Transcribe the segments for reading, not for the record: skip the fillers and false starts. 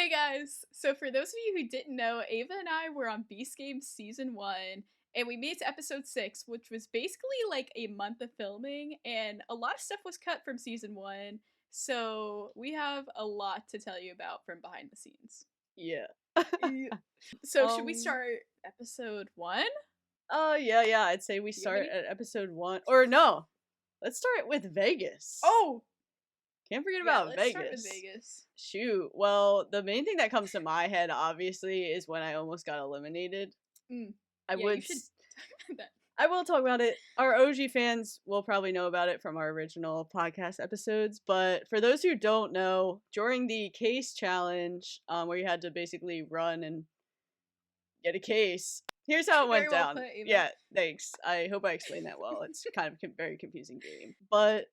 Hey guys! So for those of you who didn't know, Ava and I were on Beast Games Season 1, and we made it to Episode 6, which was basically like a month of filming, and a lot of stuff was cut from Season 1, so we have a lot to tell you about from behind the scenes. Yeah. So should we start Episode 1? Yeah, I'd say we start at Episode 1. Or no, let's start with Vegas. Oh! Can't forget about let's Vegas. Start with Vegas. Shoot. Well, the main thing that comes to my head, obviously, is when I almost got eliminated. You should talk about that. I will talk about it. Our OG fans will probably know about it from our original podcast episodes, but for those who don't know, during the case challenge, where you had to basically run and get a case, here's how it went down. Put, yeah, thanks. I hope I explained that well. It's kind of a very confusing game. But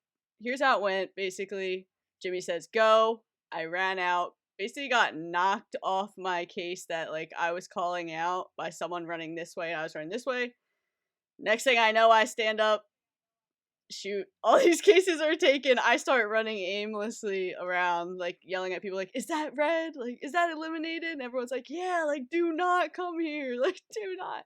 here's how it went. Basically, Jimmy says, go. I ran out. Basically got knocked off my case that, like, I was calling out by someone running this way and I was running this way. Next thing I know, I stand up. Shoot, all these cases are taken. I start running aimlessly around, like, yelling at people, like, is that red? Like, is that eliminated? And everyone's like, yeah, like, do not come here. Like, do not.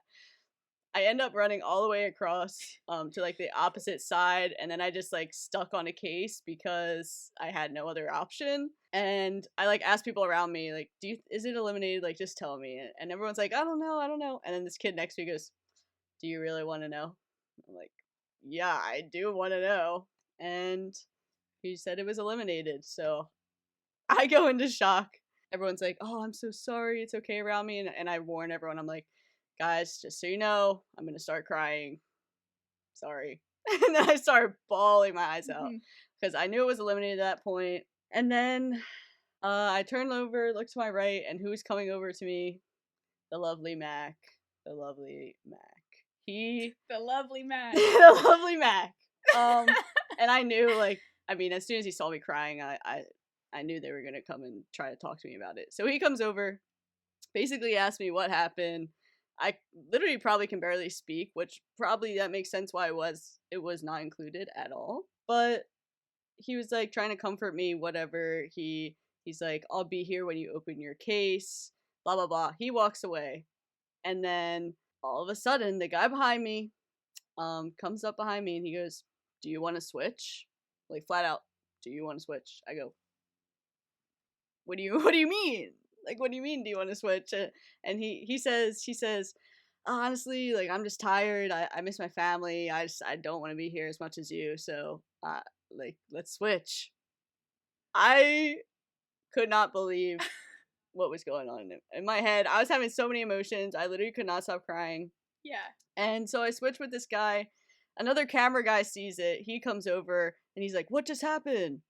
I end up running all the way across to, like, the opposite side, and then I just, like, stuck on a case because I had no other option. And I, like, asked people around me, like, is it eliminated? Like, just tell me. And everyone's like, I don't know. And then this kid next to me goes, do you really want to know? I'm like, yeah, I do want to know. And he said it was eliminated, so I go into shock. Everyone's like, oh, I'm so sorry, it's okay around me. And I warn everyone, I'm like, guys, just so you know, I'm gonna start crying. Sorry. And then I started bawling my eyes out because I knew it was eliminated at that point. And then I turned over, looked to my right, and who's coming over to me? The lovely Mack. The lovely Mack. The lovely Mack. The lovely Mack. And I knew, like, I mean, as soon as he saw me crying, I knew they were gonna come and try to talk to me about it. So he comes over, basically asked me what happened. I literally probably can barely speak, which probably that makes sense why it was not included at all. But he was like trying to comfort me, whatever. He's like, I'll be here when you open your case, blah blah blah. He walks away. And then all of a sudden the guy behind me comes up behind me and he goes, do you want to switch? Like, flat out, do you want to switch? I go, what do you mean? Like, what do you mean, do you want to switch? And he says, honestly, like, I'm just tired. I miss my family. I don't want to be here as much as you. So, like, let's switch. I could not believe what was going on in my head. I was having so many emotions. I literally could not stop crying. Yeah. And so I switched with this guy. Another camera guy sees it. He comes over and he's like, what just happened?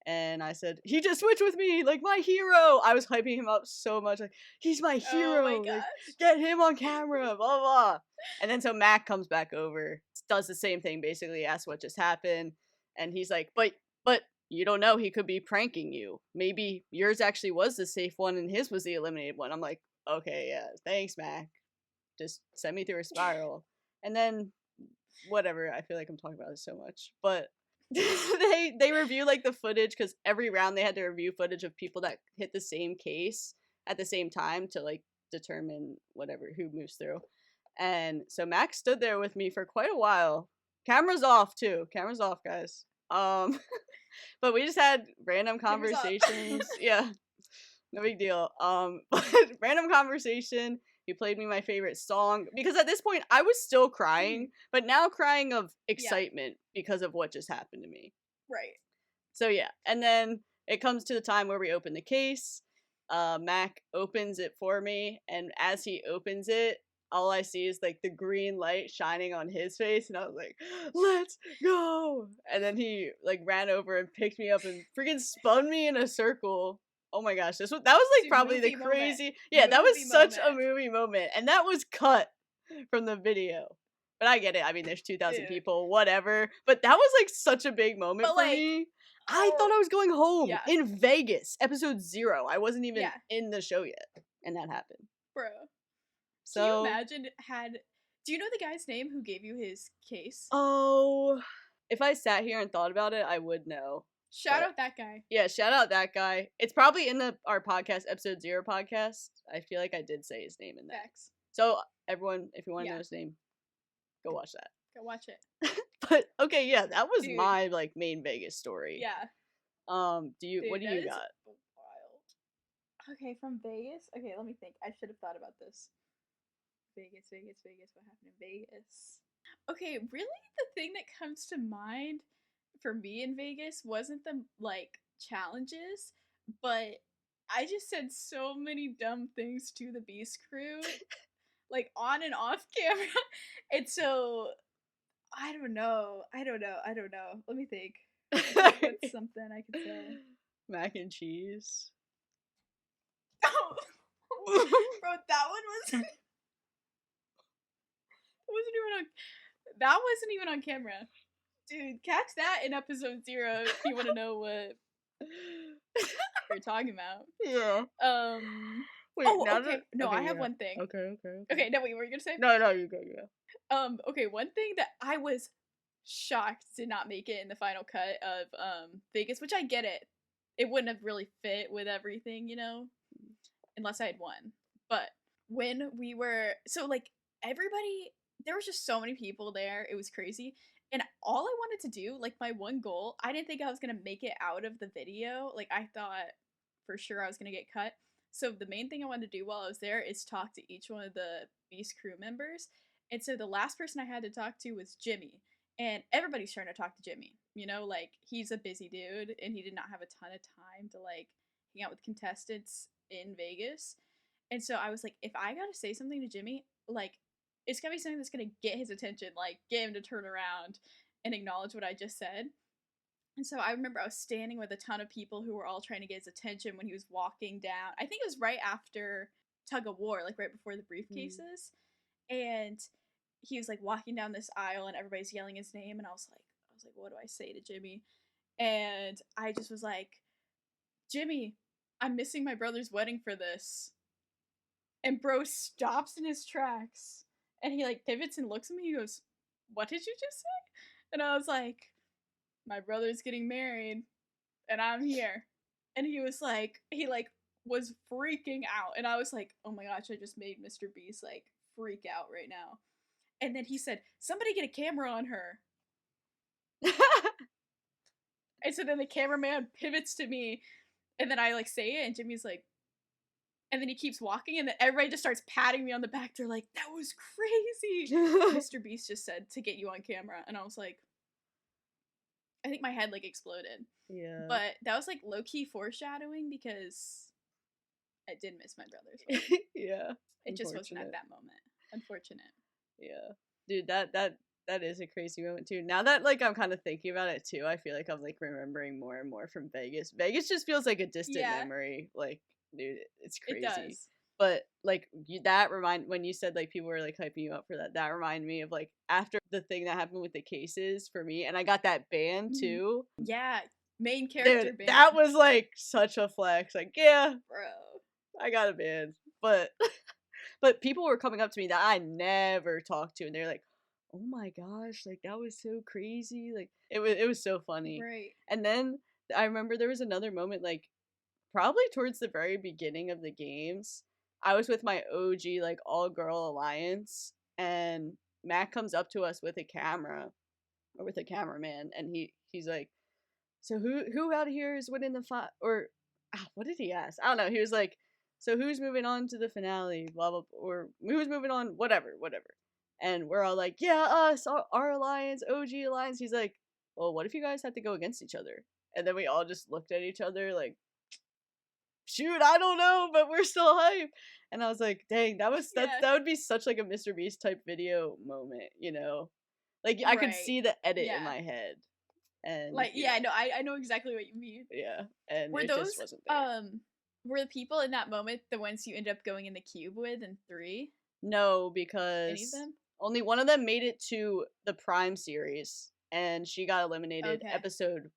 And I said, he just switched with me, like, my hero. I was hyping him up so much, like, he's my hero. Oh my gosh. Like, get him on camera, blah, blah. And then so Mack comes back over, does the same thing, basically asks what just happened. And he's like, but you don't know, he could be pranking you. Maybe yours actually was the safe one and his was the eliminated one. I'm like, okay, yeah, thanks, Mack. Just send me through a spiral. And then, whatever, I feel like I'm talking about this so much. But they review, like, the footage, because every round they had to review footage of people that hit the same case at the same time to, like, determine whatever, who moves through. And so Max stood there with me for quite a while. Cameras off, too. Cameras off, guys. But we just had random conversations. Yeah, no big deal. But random conversation. He played me my favorite song, because at this point I was still crying, but now crying of excitement because of what just happened to me. Right. So yeah, and then it comes to the time where we open the case. Mack opens it for me, and as he opens it, all I see is, like, the green light shining on his face, and I was like, let's go! And then he, like, ran over and picked me up and freaking spun me in a circle. Oh my gosh, that was, like, probably the crazy moment. Yeah, that was such a movie moment, and that was cut from the video. But I get it, I mean, there's 2,000 people, whatever, but that was, like, such a big moment for me. I thought I was going home in Vegas, episode 0. I wasn't even in the show yet, and that happened. Bro. So, can you imagine do you know the guy's name who gave you his case? Oh, if I sat here and thought about it, I would know. Shout out that guy. Yeah, shout out that guy. It's probably in our podcast, episode 0 podcast. I feel like I did say his name in that. Facts. So everyone, if you want to know his name, go watch that. Go watch it. But okay, yeah, that was Dude. my like main Vegas story. Yeah. What do you got? Wild. Okay, from Vegas. Okay, let me think. I should have thought about this. Vegas. What happened in Vegas? Okay, really, the thing that comes to mind for me in Vegas wasn't the like challenges, but I just said so many dumb things to the Beast crew, like on and off camera, and so I don't know. Let me think. What's something I could say? Mac and cheese. Oh, bro, that one was. That wasn't even on camera. Dude, catch that in episode 0 if you want to know what we're talking about. Yeah. Wait, okay. No, I have one thing. Okay. Okay, no, wait, what were you gonna say? No, you go, yeah. Okay, one thing that I was shocked did not make it in the final cut of Vegas, which I get it. It wouldn't have really fit with everything, you know, unless I had won. But when we were like everybody, there was just so many people there. It was crazy. And all I wanted to do, like my one goal, I didn't think I was going to make it out of the video. Like I thought for sure I was going to get cut. So the main thing I wanted to do while I was there is talk to each one of the Beast crew members. And so the last person I had to talk to was Jimmy. And everybody's trying to talk to Jimmy. You know, like he's a busy dude and he did not have a ton of time to like hang out with contestants in Vegas. And so I was like, if I got to say something to Jimmy, like it's gonna be something that's gonna get his attention, like get him to turn around and acknowledge what I just said. And so I remember I was standing with a ton of people who were all trying to get his attention when he was walking down. I think it was right after Tug of War, like right before the briefcases. And he was like walking down this aisle and everybody's yelling his name, and I was like, what do I say to Jimmy? And I just was like, Jimmy, I'm missing my brother's wedding for this. And bro stops in his tracks. And he like pivots and looks at me. He goes, what did you just say? And I was like, my brother's getting married and I'm here. And he was like, was freaking out. And I was like, oh my gosh, I just made MrBeast like freak out right now. And then he said, somebody get a camera on her. And so then the cameraman pivots to me. And then I like say it and Jimmy's like, and then he keeps walking, and then everybody just starts patting me on the back. They're like, that was crazy. MrBeast just said to get you on camera. And I was like, I think my head like exploded. Yeah. But that was like low-key foreshadowing because I did miss my brother's. Yeah. It just wasn't at that moment. Unfortunate. Yeah. Dude, that is a crazy moment too. Now that like I'm kind of thinking about it too, I feel like I'm like remembering more and more from Vegas. Vegas just feels like a distant memory. Like, dude, it's crazy. It does. But like when you said like people were like hyping you up for that reminded me of like after the thing that happened with the cases for me, and I got that band too. Yeah, main character dude, band. That was like such a flex. Like, yeah, bro, I got a band. But people were coming up to me that I never talked to, and they're like, oh my gosh, like that was so crazy. Like it was so funny. Right. And then I remember there was another moment like probably towards the very beginning of the games. I was with my OG like all girl alliance, and Mac comes up to us with a camera or with a cameraman, and he's like, so who out of here is winning the fight? Or what did he ask? I don't know. He was like, so who's moving on to the finale? Blah blah, or who's moving on? Whatever. And we're all like, yeah, us, our alliance, OG alliance. He's like, well, what if you guys had to go against each other? And then we all just looked at each other like, shoot, I don't know, but we're still hype. And I was like, dang, that would be such like a MrBeast type video moment, you know? Like I could see the edit in my head. And like, yeah, no, I know exactly what you mean. Yeah. And were those just wasn't there. Were the people in that moment the ones you end up going in the cube with in 3? No, because any of them? Only one of them made it to the Prime series, and she got eliminated episode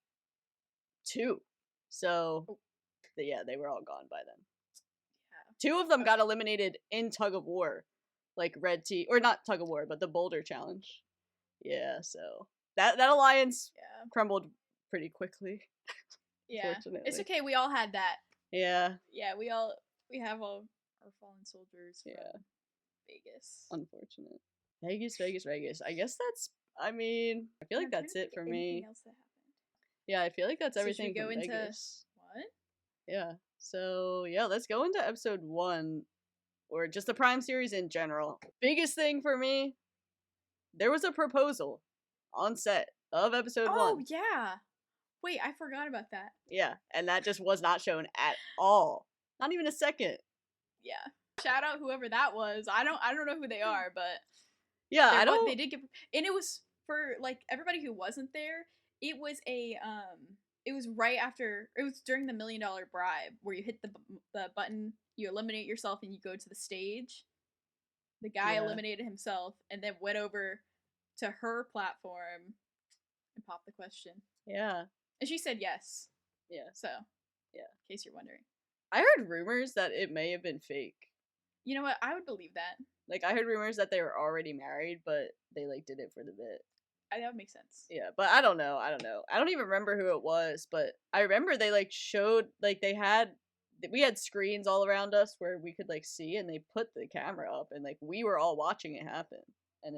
2. So yeah, they were all gone by then. Yeah. 2 of them got eliminated in Tug of War, like Red Tea, or not Tug of War, but the Boulder Challenge. Yeah, so that alliance crumbled pretty quickly. Yeah. Fortunately. It's okay, we all had that. Yeah. Yeah, we have all our fallen soldiers from Vegas. Unfortunate. Vegas. I guess that's, I mean, I feel like that's it for me. Anything else that happened? Yeah, I feel like that's So everything should we go from into Vegas. what? Yeah. So, yeah, let's go into episode 1, or just the Prime series in general. Biggest thing for me, there was a proposal on set of episode 1. Oh, yeah. Wait, I forgot about that. Yeah, and that just was not shown at all. Not even a second. Yeah. Shout out whoever that was. I don't know who they are, but yeah, I don't. They did get, and it was for like everybody who wasn't there. It was it was right after, it was during the $1 Million Bribe where you hit the button, you eliminate yourself, and you go to the stage. The guy eliminated himself and then went over to her platform and popped the question. Yeah. And she said yes. Yeah. So, yeah. In case you're wondering. I heard rumors that it may have been fake. You know what? I would believe that. Like, I heard rumors that they were already married, but they, like, did it for the bit. That would make sense. Yeah, but I don't know. I don't even remember who it was, but I remember they, like, showed, like, we had screens all around us where we could, like, see, and they put the camera up, and, like, we were all watching it happen, and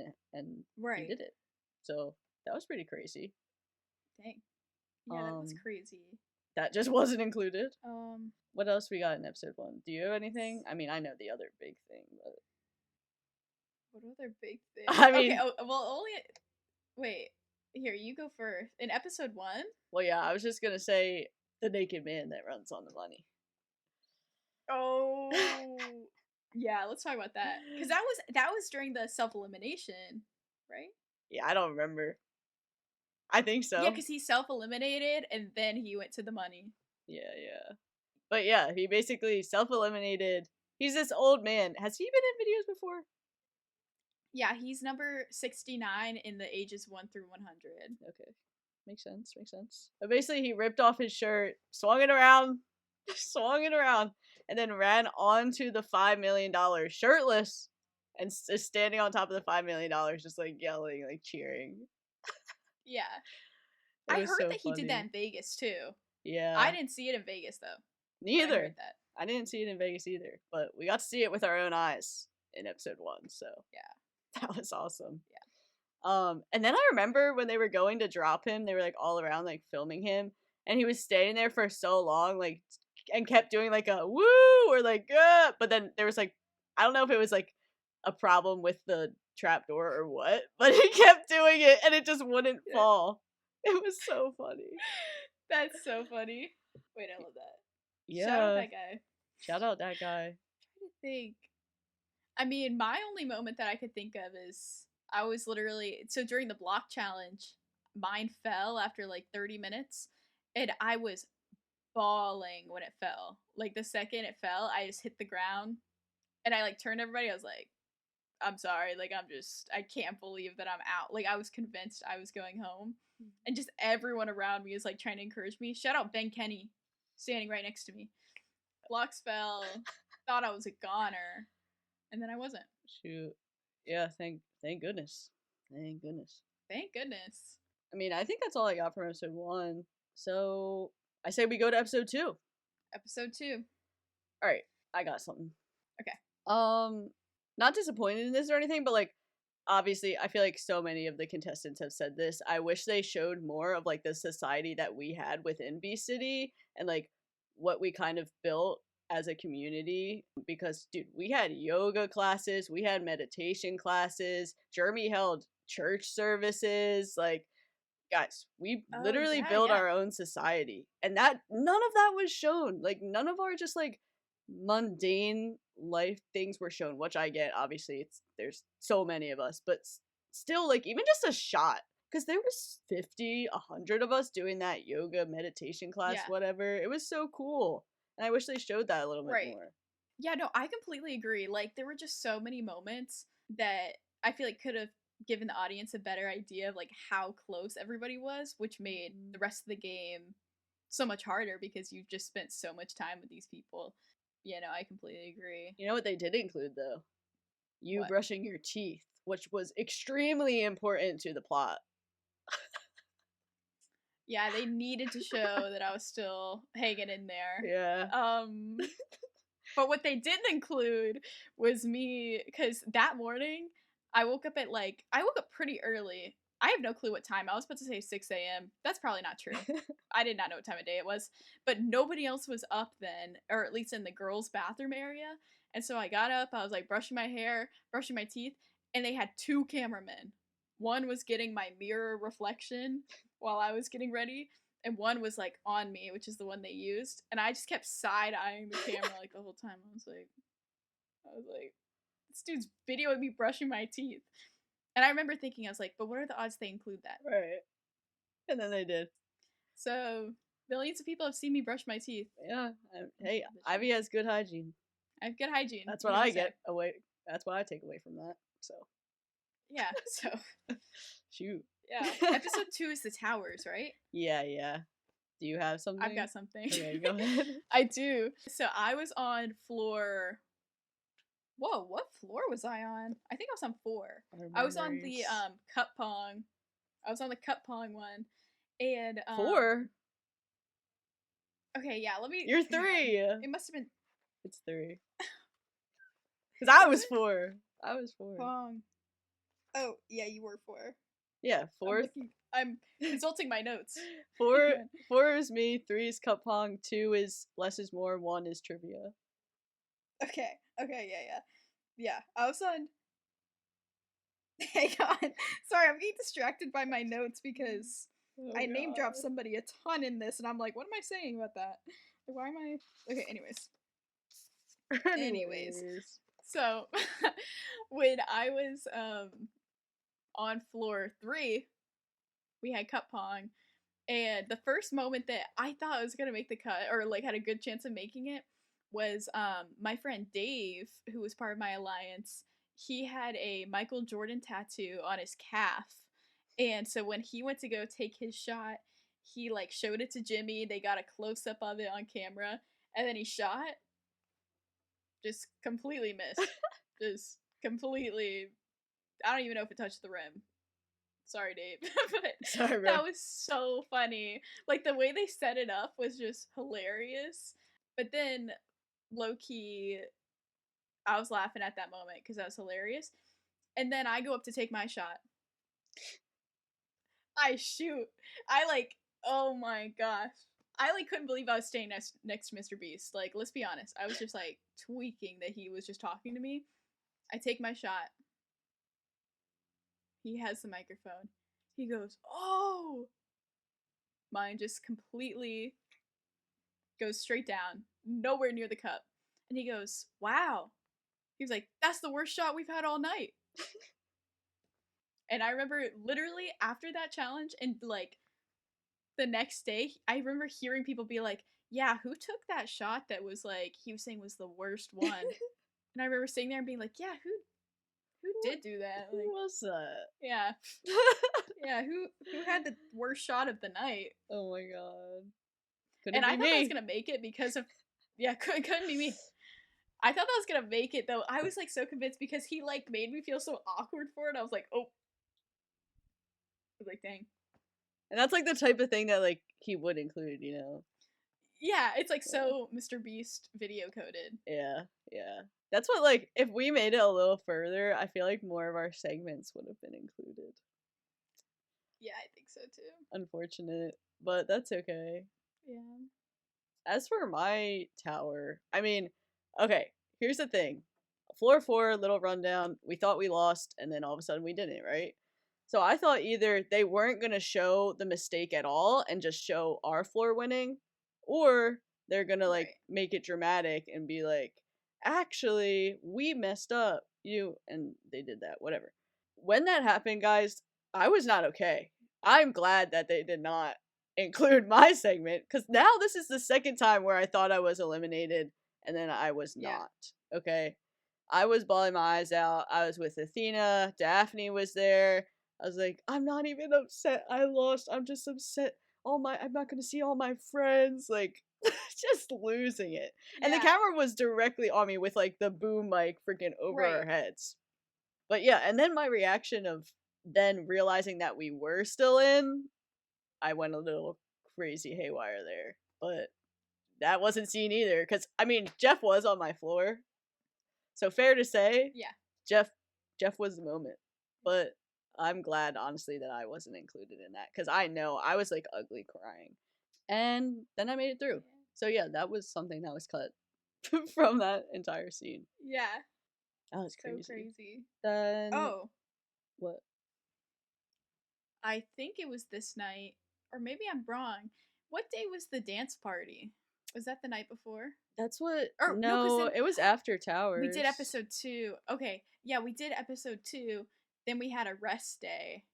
right. he did it. So, that was pretty crazy. Dang. Yeah, that was crazy. That just wasn't included. What else we got in episode 1? Do you have anything? I mean, I know the other big thing, but... What other big thing? I mean... Okay, only... Wait, here, you go first. In episode 1? Well, yeah, I was just gonna say the naked man that runs on the money. Oh... yeah, let's talk about that. Because that was during the self-elimination, right? Yeah, I don't remember. I think so. Yeah, because he self-eliminated, and then he went to the money. Yeah. But yeah, he basically self-eliminated. He's this old man. Has he been in videos before? Yeah, he's number 69 in the ages 1 through 100. Okay. Makes sense. But basically, he ripped off his shirt, swung it around, and then ran onto the $5 million shirtless, and is standing on top of the $5 million, just, like, yelling, like, cheering. Yeah. I heard that he did that in Vegas, too. Yeah. I didn't see it in Vegas, though. Neither. I didn't see it in Vegas either, but we got to see it with our own eyes in episode 1, so. Yeah. That was awesome. Yeah. And then I remember when they were going to drop him, they were, like, all around, like, filming him, and he was standing there for so long, like, and kept doing, like, a woo, or, like, but then there was, like, I don't know if it was, like, a problem with the trapdoor or what, but he kept doing it, and it just wouldn't fall. It was so funny. That's so funny. Wait, I love that. Yeah. Shout out that guy. Shout out that guy. I'm trying to think. I mean, my only moment that I could think of is I was literally, so during the block challenge, mine fell after like 30 minutes, and I was bawling when it fell. Like, the second it fell, I just hit the ground, and I, like, turned to everybody. I was like, I'm sorry, like, I can't believe that I'm out. Like, I was convinced I was going home, and just everyone around me is, like, trying to encourage me. Shout out Ben Kenny, standing right next to me. Blocks fell, thought I was a goner, and then I wasn't. Shoot. Yeah, thank goodness. Thank goodness. Thank goodness. I mean, I think that's all I got from episode 1. So, I say we go to episode 2. Episode 2. Alright, I got something. Okay. Not disappointed in this or anything, but, like, obviously, I feel like so many of the contestants have said this. I wish they showed more of, like, the society that we had within Beast City, and, like, what we kind of built as a community, because, dude, we had yoga classes, we had meditation classes, Jeremy held church services, like, guys, we literally built our own society, and that, none of that was shown. Like, none of our just, like, mundane life things were shown, which I get. Obviously, there's so many of us, but still, like, even just a shot, because there was 50, 100 of us doing that yoga meditation class, whatever. It was so cool, and I wish they showed that a little bit more. Yeah, no, I completely agree. Like, there were just so many moments that I feel like could have given the audience a better idea of, like, how close everybody was, which made the rest of the game so much harder because you've just spent so much time with these people. Yeah, no, I completely agree. You know what they did include, though? You brushing your teeth, which was extremely important to the plot. Yeah, they needed to show that I was still hanging in there. Yeah. But what they didn't include was me, because that morning I woke up pretty early. I have no clue what time. I was about to say 6 a.m. That's probably not true. I did not know what time of day it was. But nobody else was up then, or at least in the girls' bathroom area. And so I got up, I was like brushing my hair, brushing my teeth, and they had two cameramen. One was getting my mirror reflection while I was getting ready, and one was like on me, which is the one they used, and I just kept side eyeing the camera like the whole time. I was like, this dude's videoing me brushing my teeth, and I remember thinking, I was like, but what are the odds they include that? Right. And then they did. So millions of people have seen me brush my teeth. Yeah. Hey, Ivy has good hygiene. I have good hygiene. That's what I get away. That's what I take away from that. So. Yeah. So. Shoot. Yeah. Episode 2 is the towers, right? Yeah, yeah. Do you have something? I've got something. Okay, go ahead. I do. So I was on floor. Whoa, what floor was I on? I think I was on 4. I was on the cup pong. I was on the cup pong one. And 4? Okay, yeah, let me. You're 3. It must have been. It's 3. Because I was 4. I was 4. Pong. Oh, yeah, you were 4. Yeah, 4. I'm consulting my notes. 4 is me, 3 is cup pong, 2 is less is more, 1 is trivia. Okay, yeah. I was on. Hang on. Sorry, I'm getting distracted by my notes because I name dropped somebody a ton in this, and I'm like, what am I saying about that? Why am I? Okay, anyways. So when I was on floor 3, we had cup pong, and the first moment that I thought I was gonna make the cut, or like had a good chance of making it, was my friend Dave, who was part of my alliance. He had a Michael Jordan tattoo on his calf, and so when he went to go take his shot, he like showed it to Jimmy. They got a close up of it on camera, and then he shot. Just completely missed. Just completely. I don't even know if it touched the rim. Sorry, Dave. But sorry, that was so funny. Like, the way they set it up was just hilarious. But then, low-key, I was laughing at that moment because that was hilarious. And then I go up to take my shot. I shoot. Oh my gosh. I, couldn't believe I was staying next to MrBeast. Like, let's be honest. I was just, tweaking that he was just talking to me. I take my shot. He has the microphone. He goes, oh! Mine just completely goes straight down, nowhere near the cup. And he goes, wow. He was like, that's the worst shot we've had all night. And I remember literally after that challenge and the next day, I remember hearing people be like, yeah, who took that shot that was he was saying was the worst one? And I remember sitting there and being like, yeah, who did do that? Who was that? Yeah. Yeah, who had the worst shot of the night? Oh my god. Couldn't be me. I thought I was gonna make it because of couldn't be me. I thought that was gonna make it though. I was so convinced because he made me feel so awkward for it. I was like, oh. I was like, dang. And that's the type of thing that he would include, you know. Yeah, it's so MrBeast video coded. Yeah, yeah. That's what if we made it a little further, I feel more of our segments would have been included. Yeah, I think so too. Unfortunate, but that's okay. Yeah. As for my tower, I mean, okay, here's the thing. Floor 4, little rundown. We thought we lost, and then all of a sudden we didn't, right? So I thought either they weren't going to show the mistake at all and just show our floor winning, or they're going to make it dramatic and be like, actually, we messed up, and they did that, whatever. When that happened, guys, I was not okay. I'm glad that they did not include my segment, because now this is the second time where I thought I was eliminated, and then I was not, okay? I was bawling my eyes out. I was with Athena. Daphne was there. I was like, I'm not even upset I lost. I'm just upset. I'm not going to see all my friends. Just losing it. Yeah. And the camera was directly on me with the boom mic freaking over our heads. But yeah, and then my reaction of then realizing that we were still in, I went a little crazy haywire there. But that wasn't seen either, because I mean, Jeff was on my floor, so fair to say, Yeah. Jeff was the moment. But I'm glad, honestly, that I wasn't included in that, because I know I was like ugly crying, and then I made it through. So yeah, that was something that was cut from that entire scene. Yeah. That was So crazy. crazy. Then Oh, what? I think it was this night, or maybe I'm wrong. What day was the dance party? Was that the night before? That's what. Or no, because No, then it was after Towers. we did episode 2. Okay, yeah, we did episode 2. Then we had a rest day,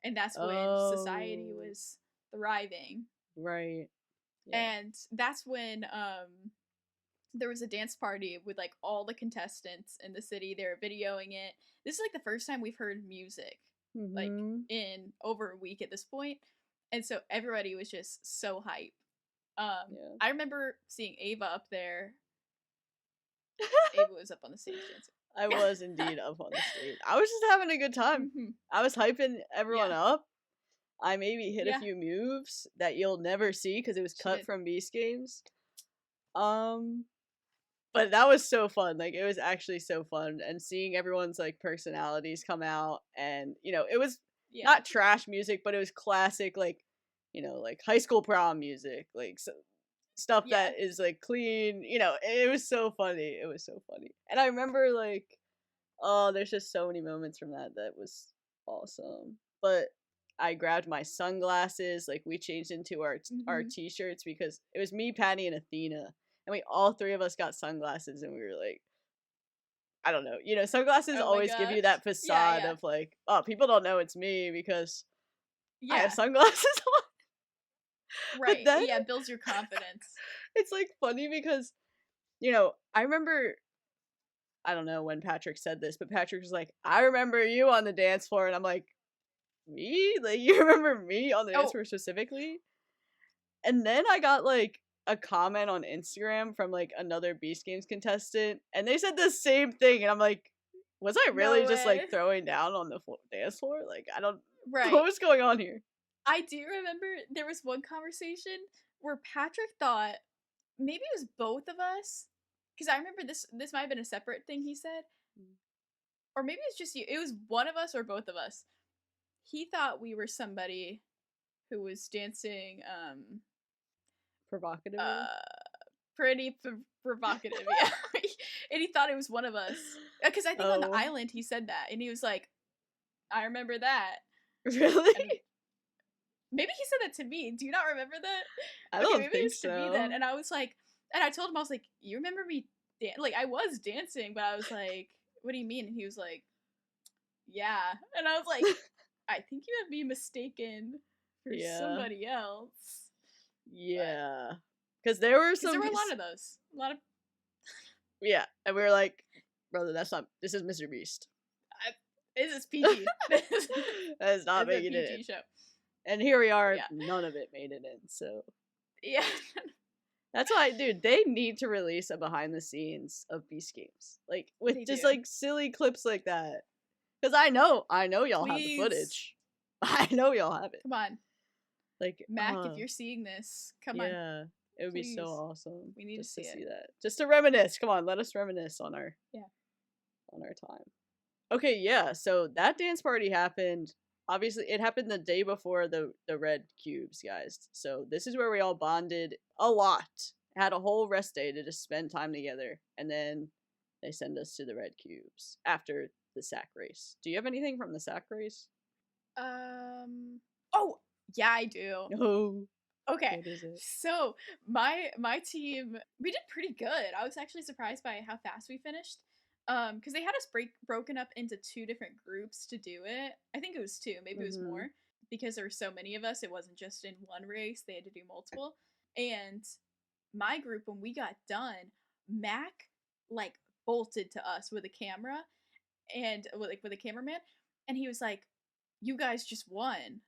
and that's when society Oh, was thriving. right. Yeah. And that's when there was a dance party with like all the contestants in the city. They were videoing it. This is like the first time we've heard music like in over a week at this point, and so everybody was just so hype. Yeah. I remember seeing Ava up there. Ava was up on the stage dancing. I was indeed up on the stage. I was just having a good time. I was hyping everyone up. I maybe hit a few moves that you'll never see because it was cut from Beast Games. But that was so fun. Like, it was actually so fun. And seeing everyone's, like, personalities come out. And, you know, it was not trash music, but it was classic, like, you know, like, high school prom music. Like, so, stuff that is, like, clean. You know, it was so funny. It was so funny. And I remember, like, oh, there's just so many moments from that was awesome. But I grabbed my sunglasses. Like, we changed into our t-shirts because it was me, Patty, and Athena. And we all three of us got sunglasses, and we were like, I don't know. You know, sunglasses always give you that facade of like, oh, people don't know it's me because I have sunglasses on. Right. But then, it builds your confidence. It's like funny because, you know, I remember, I don't know when Patrick said this, but Patrick was like, I remember you on the dance floor. And I'm like, me? Like, you remember me on the dance floor specifically? And then I got like a comment on Instagram from like another Beast Games contestant, and they said the same thing, and I'm like, was I really just like throwing down on the dance floor? Like, I don't. Right. What was going on here? I do remember there was one conversation where Patrick thought maybe it was both of us, because I remember this might have been a separate thing he said, or maybe it's just you. It was one of us or both of us. He thought we were somebody who was dancing provocative. Pretty provocative, yeah. And he thought it was one of us, because I think on the island he said that, and he was like, I remember that. Really? And maybe he said that to me. Do you not remember that? I don't think it was so. To me then. And I was like, and I told him, I was like, you remember me like, I was dancing, but I was like, what do you mean? And he was like, yeah. And I was like, I think you have me mistaken for somebody else. Yeah. Because there were a lot of those. A lot of. Yeah. And we were like, brother, this is MrBeast. This is PG. That is not making it in. Show. And here we are, none of it made it in, so. Yeah. That's why, dude, they need to release a behind the scenes of Beast Games. Like, with just, like, silly clips like that. Because I know y'all have the footage. I know y'all have it. Come on. Like, Mac, if you're seeing this, come on. Yeah, it would be so awesome. We need to see that. Just to reminisce. Come on, let us reminisce on our time. Okay, yeah, so that dance party happened. Obviously, it happened the day before the red cubes, guys. So this is where we all bonded a lot. Had a whole rest day to just spend time together. And then they send us to the red cubes after the sack race. Do you have anything from the sack race? Oh, yeah, I do. No. Okay. What is it? So my team, we did pretty good. I was actually surprised by how fast we finished. Because they had us broken up into 2 different groups to do it. I think it was 2, maybe it was more. Because there were so many of us, it wasn't just in one race, they had to do multiple. And my group, when we got done, Mac, like, bolted to us with a camera, and, like, with a cameraman, and he was like, you guys just won.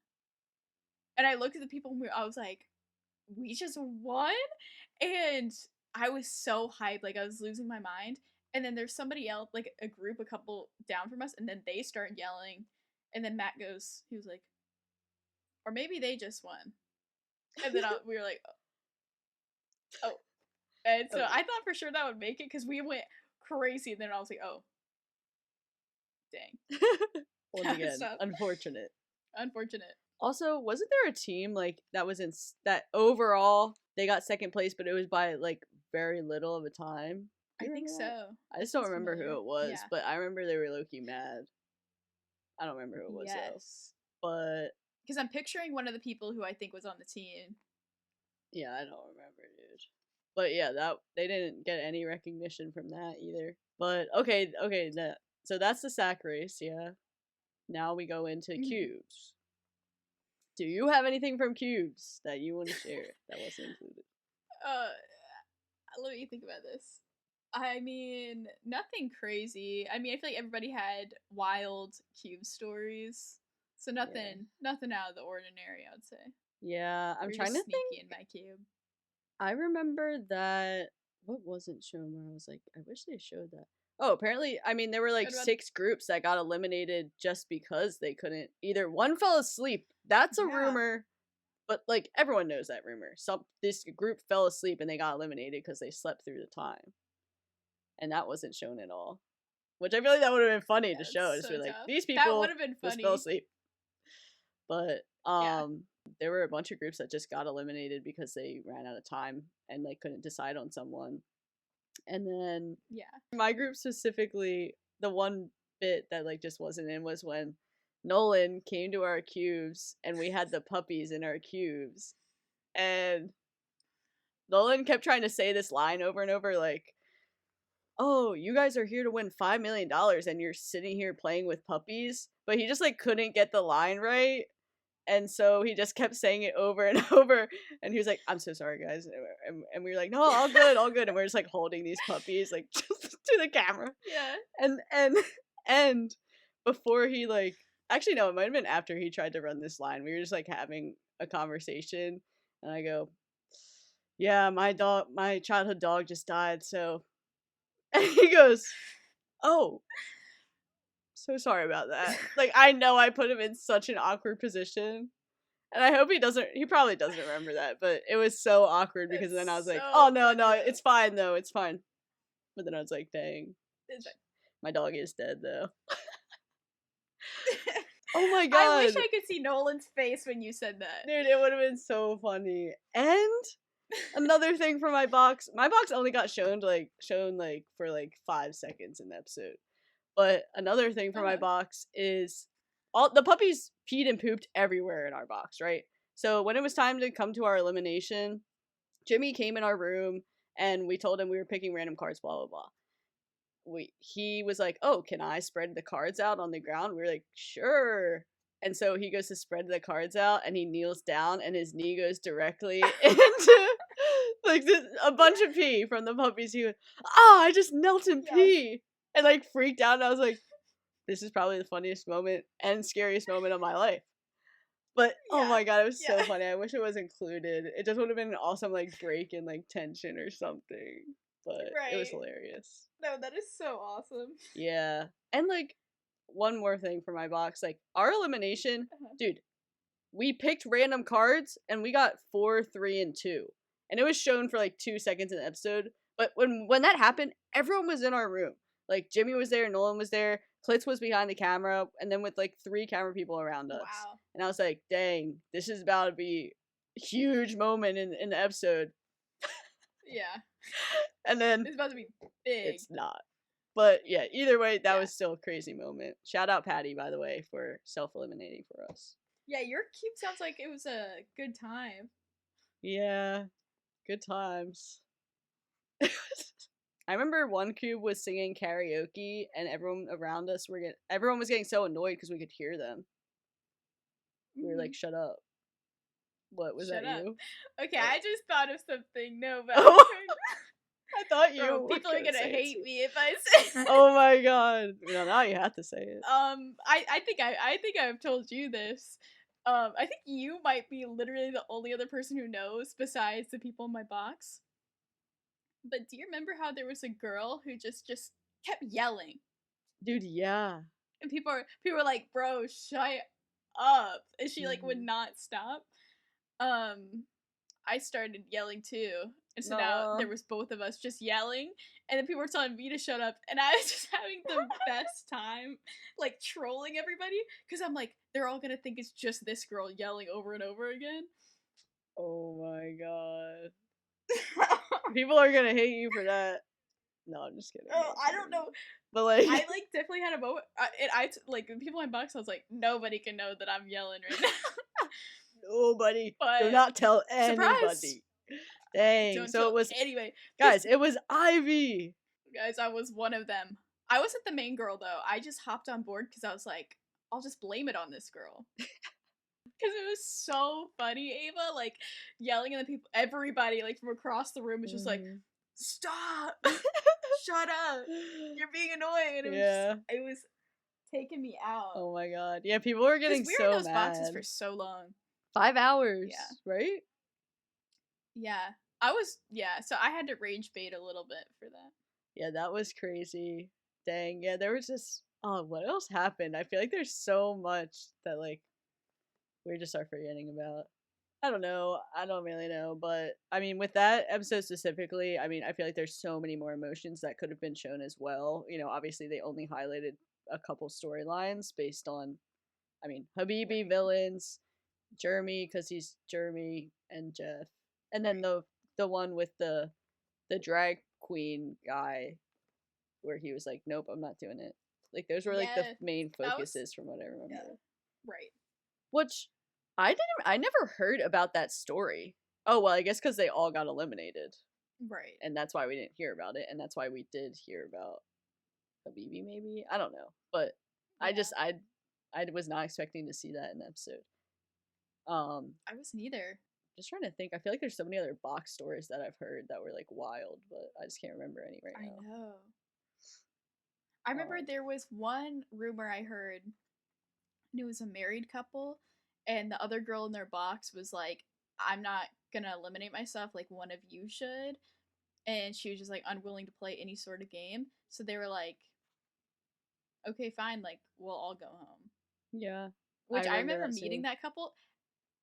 And I looked at the people, and I was like, we just won? And I was so hyped, like, I was losing my mind. And then there's somebody else, like a group, a couple down from us, and then they start yelling. And then Matt goes, he was like, or maybe they just won. And then we were like, oh. And so I thought for sure that would make it because we went crazy. And then I was like, oh, dang. Once again, unfortunate. Unfortunate. Also, wasn't there a team like that was in that overall they got second place, but it was by like very little of a time? I think so. I just don't remember who it was, but I remember they were low-key mad. I don't remember who it was though. But because I'm picturing one of the people who I think was on the team. Yeah, I don't remember, dude. But yeah, that they didn't get any recognition from that either. But okay, so that's the sack race, yeah. Now we go into cubes. Do you have anything from cubes that you want to share that wasn't included? Let me think about this. I mean, nothing crazy. I mean, I feel like everybody had wild cube stories, so nothing out of the ordinary, I would say. Yeah, I'm trying to think. In my cube. I remember that. What wasn't shown where I was like, I wish they showed that. Oh, apparently, I mean, there were like 6 groups that got eliminated just because they couldn't. Either one fell asleep. That's a rumor, but like everyone knows that rumor. This group fell asleep and they got eliminated because they slept through the time, and that wasn't shown at all. Which I feel like that would have been funny to show. Just be like, these people would have been funny. Just fell asleep. But there were a bunch of groups that just got eliminated because they ran out of time and like couldn't decide on someone. And then my group specifically, the one bit that like just wasn't in was when Nolan came to our cubes and we had the puppies in our cubes, and Nolan kept trying to say this line over and over like, oh, you guys are here to win $5 million and you're sitting here playing with puppies, but he just like couldn't get the line right. And so he just kept saying it over and over, and he was like, I'm so sorry, guys. And we were like, no, all good, all good. And we're just like holding these puppies like to the camera. Yeah. And before he like, actually no, it might have been after he tried to run this line. We were just like having a conversation, and I go, yeah, my childhood dog just died, so. And he goes, oh, so sorry about that. Like, I know I put him in such an awkward position, and I hope he probably doesn't remember that, but it was so awkward because then I was like, oh no, it's fine though, it's fine. But then I was like, dang, my dog is dead though. Oh my god, I wish I could see Nolan's face when you said that. Dude, it would have been so funny. And another thing for my box only got shown for like 5 seconds in the episode. But another thing for my box is all the puppies peed and pooped everywhere in our box, right? So when it was time to come to our elimination, Jimmy came in our room and we told him we were picking random cards, blah, blah, blah. He was like, oh, can I spread the cards out on the ground? We were like, sure. And so he goes to spread the cards out and he kneels down and his knee goes directly into like a bunch of pee from the puppies. He went, I just knelt in pee. And like freaked out, and I was like, this is probably the funniest moment and scariest moment of my life. But oh my god, it was so funny. I wish it was included. It just would have been an awesome like break in like tension or something. But it was hilarious. No, that is so awesome. Yeah. And like one more thing for my box, like our elimination, dude, we picked random cards and we got 4, 3, and 2. And it was shown for like 2 seconds in the episode. But when that happened, everyone was in our room. Like, Jimmy was there, Nolan was there, Klitz was behind the camera, and then with, like, 3 camera people around us. Wow. And I was like, dang, this is about to be a huge moment in the episode. Yeah. And then... it's about to be big. It's not. But, yeah, either way, that was still a crazy moment. Shout out Patty, by the way, for self-eliminating for us. Yeah, your cube sounds like it was a good time. Yeah. Good times. I remember one cube was singing karaoke, and everyone around us everyone was getting so annoyed because we could hear them. We were like, "Shut up!" What was that? You? Okay, I just thought of something. No, but I thought you. People are gonna hate me if I say. Oh my god! No, now you have to say it. I think I've told you this. I think you might be literally the only other person who knows besides the people in my box. But do you remember how there was a girl who just kept yelling? Dude, yeah. And people were like, bro, shut up, and she like would not stop. I started yelling too, and so now there was both of us just yelling, and then people were telling me to shut up, and I was just having the best time, like trolling everybody, because I'm like, they're all gonna think it's just this girl yelling over and over again. Oh my god. People are gonna hate you for that. No, I'm just kidding. Oh, I don't know. But like, I like definitely had a moment, and like the people in my box, I was like, nobody can know that I'm yelling right now. Nobody. But do not tell anybody. Surprise! Dang. Don't so it was anyway. Guys, it was Ivy. Guys, I was one of them. I wasn't the main girl though. I just hopped on board because I was like, I'll just blame it on this girl. Because it was so funny, Ava, like yelling at the people, everybody like from across the room was just like, stop, shut up, you're being annoying, and it was taking me out. Oh my god, yeah, people were getting we so were in those mad. boxes for so long. 5 hours, yeah, right? Yeah, so I had to rage bait a little bit for that. Yeah, that was crazy. Dang, yeah, there was just, what else happened? I feel like there's so much that like we just are forgetting about. I don't know. I don't really know. But, I mean, with that episode specifically, I mean, I feel like there's so many more emotions that could have been shown as well. You know, obviously they only highlighted a couple storylines based on, I mean, Habibi villains, Jeremy, because he's Jeremy, and Jeff. And then the one with the drag queen guy, where he was like, nope, I'm not doing it. Like, those were, like, the main focuses from what I remember. Yeah. Right. Which, I never heard about that story. Oh, well, I guess because they all got eliminated. Right. And that's why we didn't hear about it, and that's why we did hear about Habibi, maybe? I don't know. But yeah. I was not expecting to see that in the episode. I was neither. Just trying to think. I feel like there's so many other box stories that I've heard that were, like, wild, but I just can't remember any right now. I know. I remember there was one rumor I heard, and it was a married couple, and the other girl in their box was like, I'm not gonna eliminate myself, like one of you should. And she was just like unwilling to play any sort of game. So they were like, okay, fine, like we'll all go home. Yeah. Which I remember meeting that couple,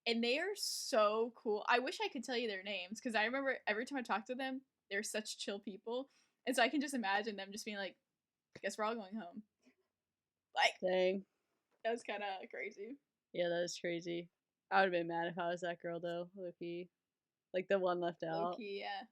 and they are so cool. I wish I could tell you their names, because I remember every time I talked to them, they're such chill people. And so I can just imagine them just being like, I guess we're all going home. Like, dang. That was kind of crazy. Yeah, that is crazy. I would have been mad if I was that girl, though. Low-key. Like, the one left out. Low-key, yeah.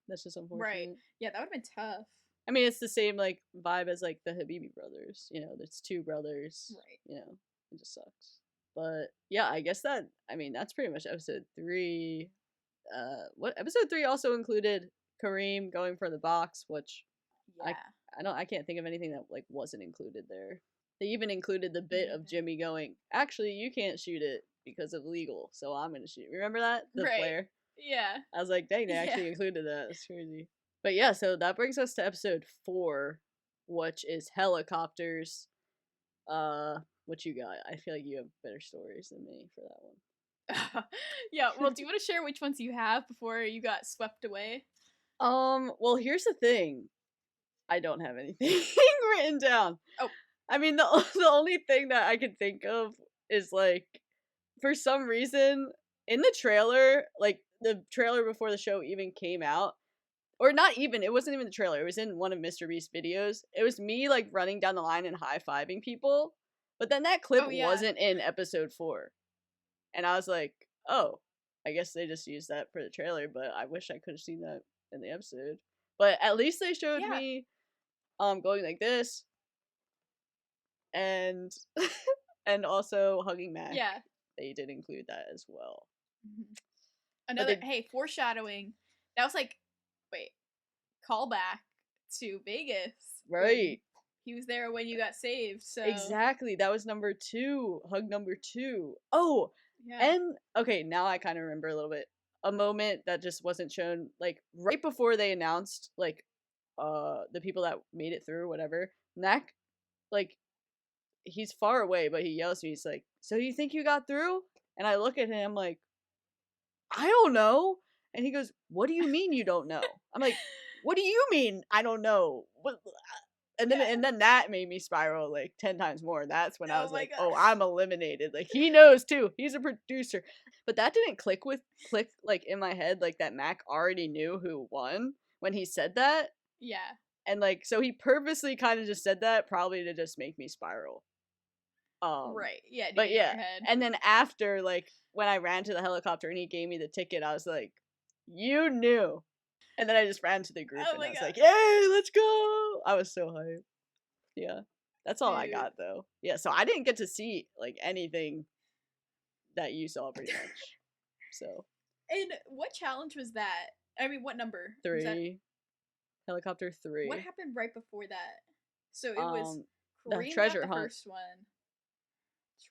That's just unfortunate. Right. Yeah, that would have been tough. I mean, it's the same, like, vibe as, like, the Habibi brothers. You know, there's 2 brothers. Right. You know, it just sucks. But, yeah, I guess that's pretty much episode 3. Episode 3 also included Kareem going for the box, which I can't think of anything that, like, wasn't included there. They even included the bit of Jimmy going, actually, you can't shoot it because of legal, so I'm gonna shoot. Remember that? The flare? Yeah. I was like, dang, they actually included that. That's crazy. But yeah, so that brings us to episode 4, which is helicopters. What you got? I feel like you have better stories than me for that one. Yeah, well, do you want to share which ones you have before you got swept away? Well, here's the thing. I don't have anything written down. Oh. I mean, the only thing that I can think of is, like, for some reason, in the trailer, like, the trailer before the show even came out, or not even, it wasn't even the trailer, it was in one of MrBeast's videos, it was me, like, running down the line and high-fiving people, but then that clip wasn't in episode 4. And I was like, oh, I guess they just used that for the trailer, but I wish I could have seen that in the episode. But at least they showed me, going like this, and and also hugging Mack. Yeah. They did include that as well. Mm-hmm. Another, foreshadowing. That was like, callback to Vegas. Right. He was there when you got saved, so. Exactly. That was number 2. Hug number 2. Oh, yeah. And, okay, now I kind of remember a little bit. A moment that just wasn't shown, like, right before they announced, like, the people that made it through, whatever. Mack, like, he's far away, but he yells to me, he's like, so you think you got through? And I look at him like, I don't know. And he goes, what do you mean you don't know? I'm like, what do you mean I don't know? What? And then that made me spiral like 10 times more. That's when I was like, oh, I'm eliminated. Like, he knows too. He's a producer. But that didn't click like in my head, like that Mac already knew who won when he said that. Yeah. And like, so he purposely kind of just said that probably to just make me spiral. Right. Yeah. But yeah. Your head. And then after, like, when I ran to the helicopter and he gave me the ticket, I was like, you knew. And then I just ran to the group and I was like, yay, let's go. I was so hyped. Yeah. That's all I got though. Yeah, so I didn't get to see like anything that you saw pretty much. So. And what challenge was that? I mean, what number? 3. Helicopter 3. What happened right before that? So it was the treasure hunt. First one.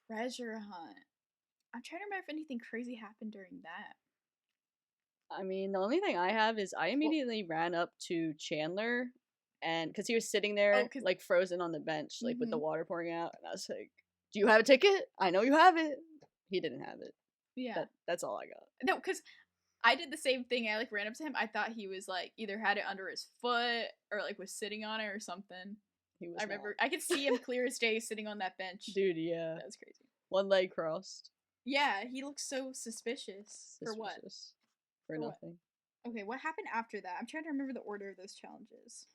Treasure hunt. I'm trying to remember if anything crazy happened during that. I mean, the only thing I have is I immediately ran up to Chandler, and because he was sitting there like frozen on the bench, like with the water pouring out, and I was like, "Do you have a ticket? I know you have it." He didn't have it. Yeah, that's all I got. No, because I did the same thing. I like ran up to him. I thought he was like either had it under his foot or like was sitting on it or something. He was. I remember I could see him clear as day sitting on that bench. Dude, yeah, that was crazy. One leg crossed. Yeah, he looks so suspicious. For what? For nothing. What? Okay, what happened after that? I'm trying to remember the order of those challenges.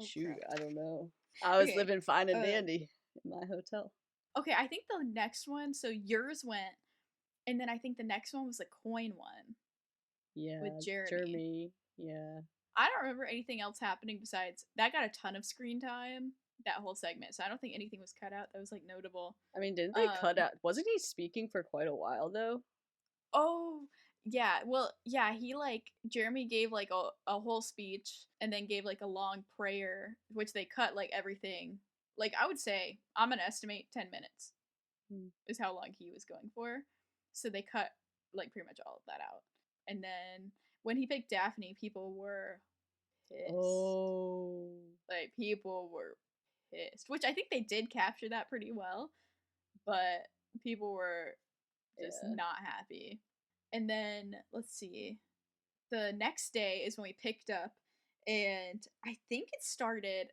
Shoot, crap. I don't know. I was living fine and dandy in my hotel. Okay, I think the next one, so yours went, and then I think the next one was the coin one. Yeah, with Jeremy. Yeah. I don't remember anything else happening besides that got a ton of screen time, that whole segment, so I don't think anything was cut out that was like notable. I mean, didn't they cut out? Wasn't he speaking for quite a while though? Oh, yeah. Well, yeah, he like Jeremy gave like a whole speech and then gave like a long prayer, which they cut like everything. Like I would say, I'm gonna estimate 10 minutes is how long he was going for. So they cut like pretty much all of that out. And then when he picked Daphne, people were pissed. Oh. Like people were pissed, which I think they did capture that pretty well, but people were just not happy. And then let's see, the next day is when we picked up, and I think it started,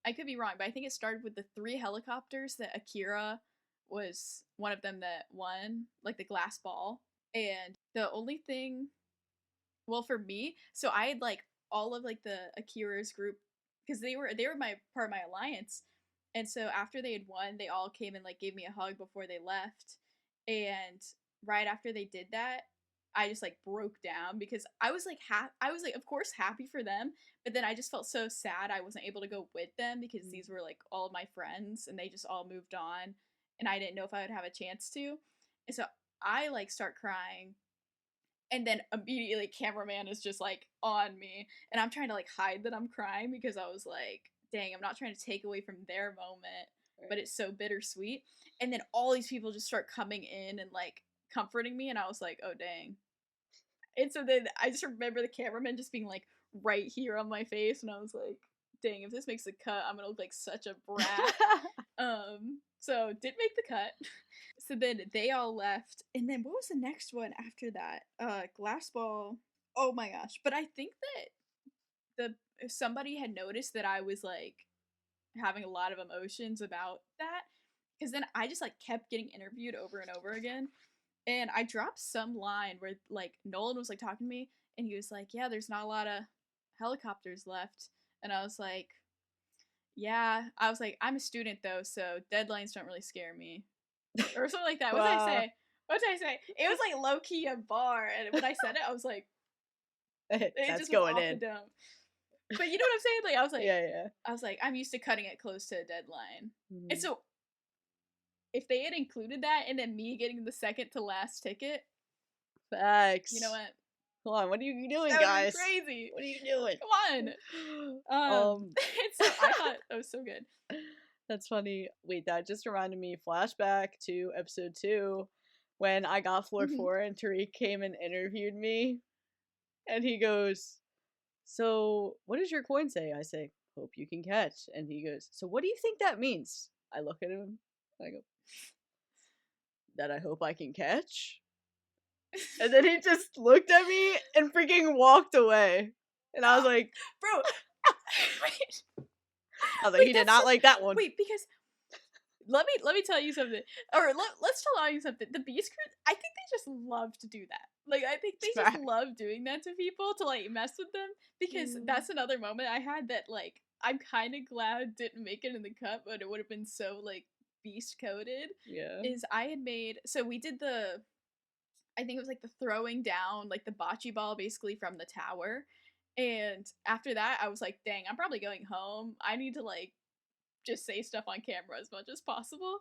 I could be wrong, but I think it started with the 3 helicopters that Akira was one of them that won, like the glass ball. And the only thing, well, for me, so I had like all of like the Akira's group, because they were my part of my alliance, and so after they had won, they all came and like gave me a hug before they left. And right after they did that, I just like broke down because I was like of course happy for them, but then I just felt so sad I wasn't able to go with them because these were like all of my friends and they just all moved on and I didn't know if I would have a chance to. And so I like start crying, and then immediately cameraman is just like on me, and I'm trying to like hide that I'm crying because I was like, dang, I'm not trying to take away from their moment, but it's so bittersweet. And then all these people just start coming in and like comforting me, and I was like, oh dang. And so then I just remember the cameraman just being like right here on my face, and I was like, dang, if this makes the cut, I'm gonna look like such a brat. So did make the cut. So then they all left, and then what was the next one after that? Glass ball. Oh my gosh. But I think that somebody had noticed that I was like having a lot of emotions about that, because then I just like kept getting interviewed over and over again, and I dropped some line where like Nolan was like talking to me and he was like, yeah, there's not a lot of helicopters left, and I was like, yeah, I was like, I'm a student though, so deadlines don't really scare me or something like that. What did I say? It was like low-key a bar, and when I said it, I was like, it that's just going off in. the dome. But you know what I'm saying? Like I was like, yeah. I was like, I'm used to cutting it close to a deadline. And so if they had included that and then me getting the second to last ticket, facts. You know what? Come on, what are you doing, that guys? Crazy. What are you doing? Come on. So I thought that was so good. That's funny. Wait, that just reminded me, flashback to episode 2 when I got floor 4 and Tariq came and interviewed me, and he goes, so what does your coin say? I say, hope you can catch. And he goes, so what do you think that means? I look at him, I go, that I hope I can catch? And then he just looked at me and freaking walked away. And I was like, bro, wait. I was like, he did not like that one. Wait, because let me tell you something, or let's tell you something. The Beast Crew, I think they just love to do that. Like, I think they just love doing that to people to like mess with them, because that's another moment I had that like I'm kind of glad didn't make it in the cut, but it would have been so like beast coded. Yeah. Is I had made, so we did the, I think it was like the throwing down like the bocce ball basically from the tower. And after that, I was like, dang, I'm probably going home. I need to like just say stuff on camera as much as possible.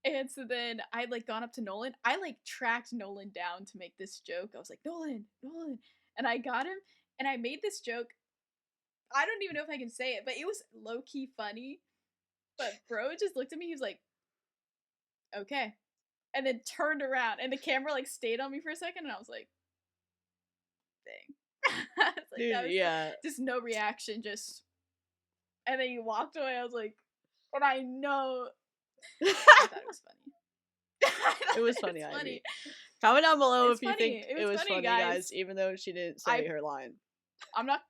And so then I'd like gone up to Nolan. I like tracked Nolan down to make this joke. I was like, Nolan. And I got him and I made this joke. I don't even know if I can say it, but it was low key funny. But bro just looked at me. He was like, okay. And then turned around and the camera like stayed on me for a second. And I was like, dang. I was like, dude, that was yeah. just no reaction. Just. And then he walked away. I was like, and I know. I thought it was funny. It was funny, Ivy. Comment down below if you think it was funny, guys, even though she didn't say her line. I'm not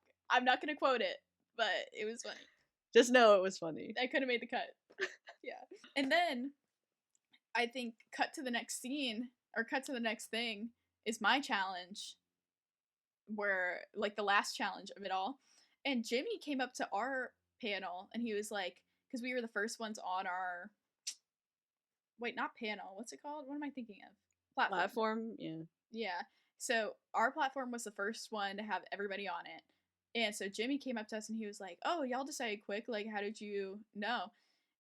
gonna quote it, but it was funny. Just know it was funny. I could have made the cut. Yeah. And then I think cut to the next scene, or cut to the next thing, is my challenge, where like the last challenge of it all. And Jimmy came up to our panel and he was like, because we were the first ones on our, wait, not panel, what's it called? What am I thinking of? Platform? Yeah. Yeah. So our platform was the first one to have everybody on it. And so Jimmy came up to us and he was like, oh, y'all decided quick, like how did you know?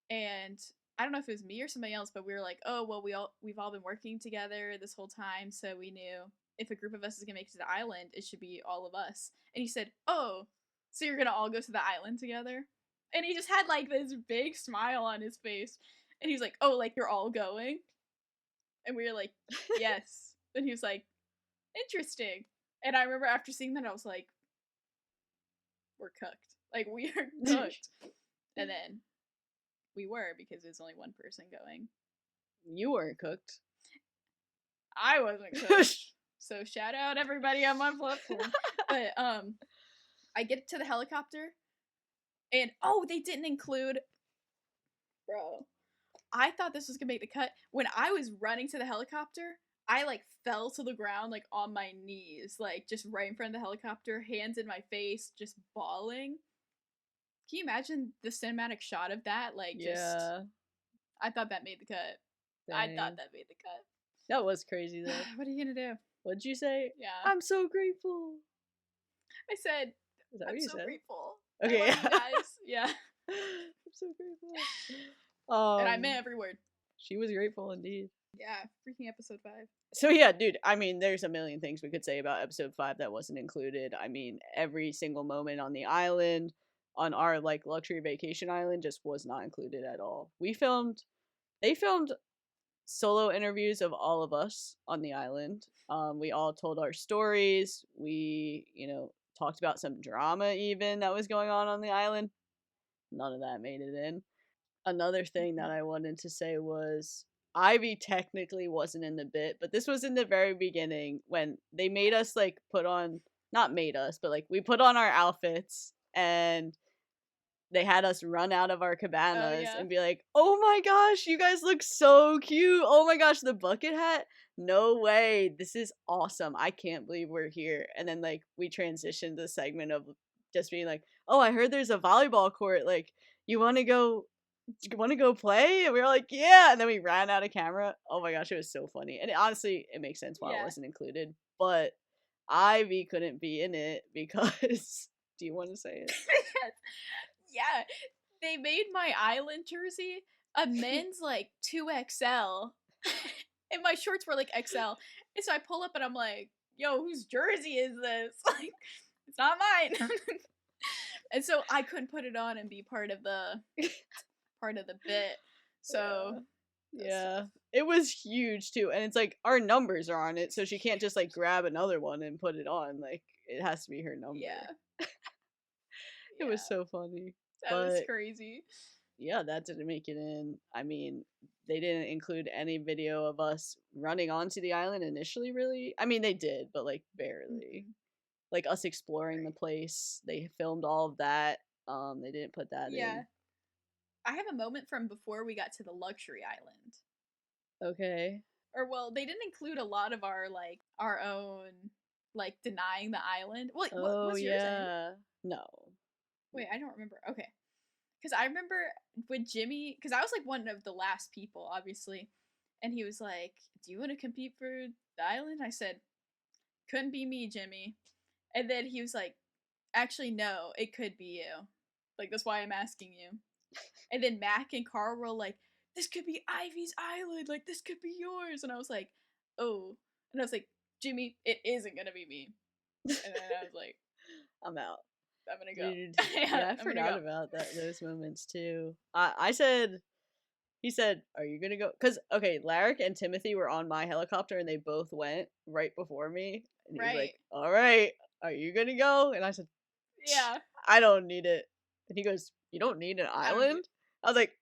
And I don't know if it was me or somebody else, but we were like, oh, well, we've all been working together this whole time, so we knew if a group of us is gonna make it to the island, it should be all of us. And he said, oh, so you're gonna all go to the island together? And he just had like this big smile on his face. And he's like, oh, like you're all going? And we were like, yes. And he was like, interesting. And I remember after seeing that, I was like, we're cooked. Like, we are cooked. And then we were, because there's only one person going. You weren't cooked. I wasn't cooked. So shout out everybody on my platform. But I get to the helicopter, and oh, they didn't include, bro. I thought this was gonna make the cut. When I was running to the helicopter, I like fell to the ground like on my knees, like just right in front of the helicopter, hands in my face, just bawling. Can you imagine the cinematic shot of that? Like, just, I thought that made the cut. Dang. I thought that made the cut. That was crazy though. What are you gonna do? What'd you say? Yeah. I'm so grateful. I said, is that I'm what you so said? grateful. Okay, I love you guys. Yeah. I'm so grateful. And I meant every word. She was grateful indeed. Yeah, freaking episode 5. So yeah, dude, I mean, there's a million things we could say about episode 5 that wasn't included. I mean, every single moment on the island, on our like luxury vacation island, just was not included at all. They filmed solo interviews of all of us on the island. We all told our stories. We, talked about some drama even that was going on the island. None of that made it in. Another thing that I wanted to say was Ivy technically wasn't in the bit, but this was in the very beginning when they made us like put on, not made us, but like we put on our outfits and they had us run out of our cabanas and be like, oh my gosh, you guys look so cute. Oh my gosh, the bucket hat. No way. This is awesome. I can't believe we're here. And then like we transitioned the segment of just being like, oh, I heard there's a volleyball court. Like, you want to go play? And we were like, yeah. And then we ran out of camera. Oh my gosh, it was so funny. And honestly, it makes sense why it wasn't included. But Ivy couldn't be in it because, do you want to say it? Yeah, they made my island jersey a men's like 2XL, and my shorts were like XL. And so I pull up and I'm like, yo, whose jersey is this? Like, it's not mine. And so I couldn't put it on and be part of the bit. So yeah, it was huge too. And it's like our numbers are on it, so she can't just like grab another one and put it on. Like, it has to be her number. Yeah. It was so funny. That was crazy. Yeah, that didn't make it in. I mean, they didn't include any video of us running onto the island initially, really. I mean, they did, but like barely. Like us exploring the place. They filmed all of that. They didn't put that in. I have a moment from before we got to the luxury island. Okay. Or well, they didn't include a lot of our like our own like denying the island. What Oh was yours in? yeah. No. Wait, I don't remember. Okay. Because I remember when Jimmy, because I was like one of the last people, obviously, and he was like, "Do you want to compete for the island?" I said, "Couldn't be me, Jimmy." And then he was like, "Actually, no, it could be you. Like that's why I'm asking you." And then Mac and Karl were like, "This could be Ivy's island. Like this could be yours." And I was like, "Oh," and I was like, "Jimmy, it isn't gonna be me." And then I was like, I'm out. "I'm gonna go." Dude. Yeah, Yeah, I I'm gonna forgot go. about those moments too. I said he said, "Are you gonna go?" Because okay, Larrick and Timothy were on my helicopter, and they both went right before me. And he was like, Right. "All right, are you gonna go?" And I said, Yeah. "I don't need it." And he goes, "You don't need an I don't need it. island?" I was like,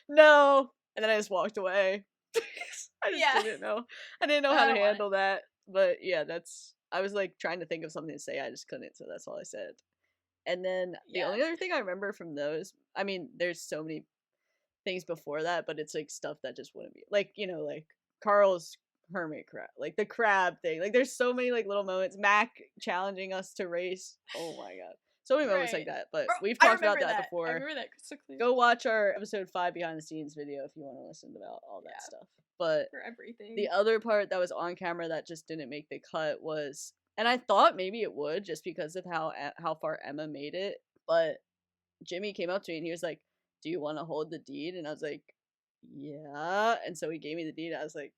"No." And then I just walked away. I just Yeah. didn't know. I didn't know how I to don't want it. handle that. But yeah, that's. I was like trying to think of something to say. I just couldn't, so that's all I said. And then the Yeah. only other thing I remember from those, I mean, there's so many things before that, but it's like stuff that just wouldn't be like, like Karl's hermit crab, like the crab thing. Like there's so many like little moments. Mac challenging us to race. Oh my god. So many moments like Right. that. But Bro, we've I talked about remember that that. I before. remember that crystal clear. Go watch our episode 5 behind the scenes video if you want to listen about all that Yeah. stuff. But For everything. the other part that was on camera that just didn't make the cut was, and I thought maybe it would just because of how far Emma made it, but Jimmy came up to me and he was like, "Do you want to hold the deed?" And I was like, "Yeah." And so he gave me the deed. I was like,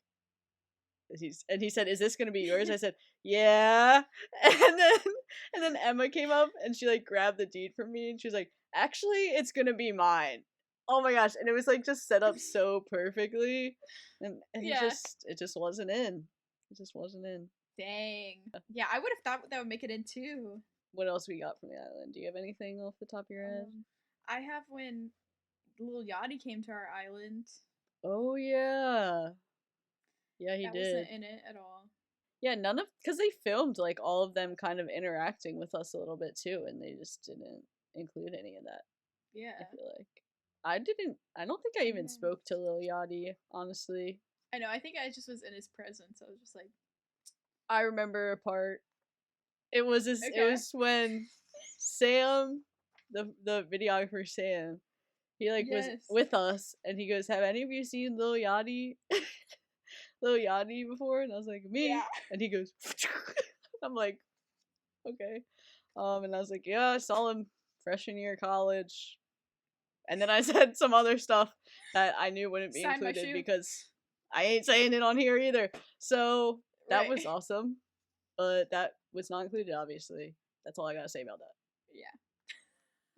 and he said, "Is this gonna be yours?" I said, "Yeah." And then Emma came up and she like grabbed the deed from me and she was like, "Actually, it's gonna be mine." Oh my gosh! And it was like just set up so perfectly, and Yeah. it just wasn't in. It just wasn't in. Dang. Yeah, I would have thought that would make it in too. What else we got from the island? Do you have anything off the top of your head? I have when Lil Yachty came to our island. Oh yeah, yeah he That wasn't did. in it at all. Yeah, none of because they filmed like all of them kind of interacting with us a little bit too, and they just didn't include any of that. Yeah. I feel like I didn't. I don't think I even Yeah. spoke to Lil Yachty, honestly. I know. I think I just was in his presence. I was just like, I remember a part. It was it okay. was when Sam, the videographer Sam, he like was Yes. with us, and he goes, "Have any of you seen Lil Yachty?" Lil Yachty before? And I was like, "Me." Yeah. And he goes, I'm like, "Okay." And I was like, "Yeah, I saw him freshman year of college." And then I said some other stuff that I knew wouldn't be Sign my included shoe. because I ain't saying it on here either. So that Right. was awesome. But that was not included, obviously. That's all I gotta say about Yeah.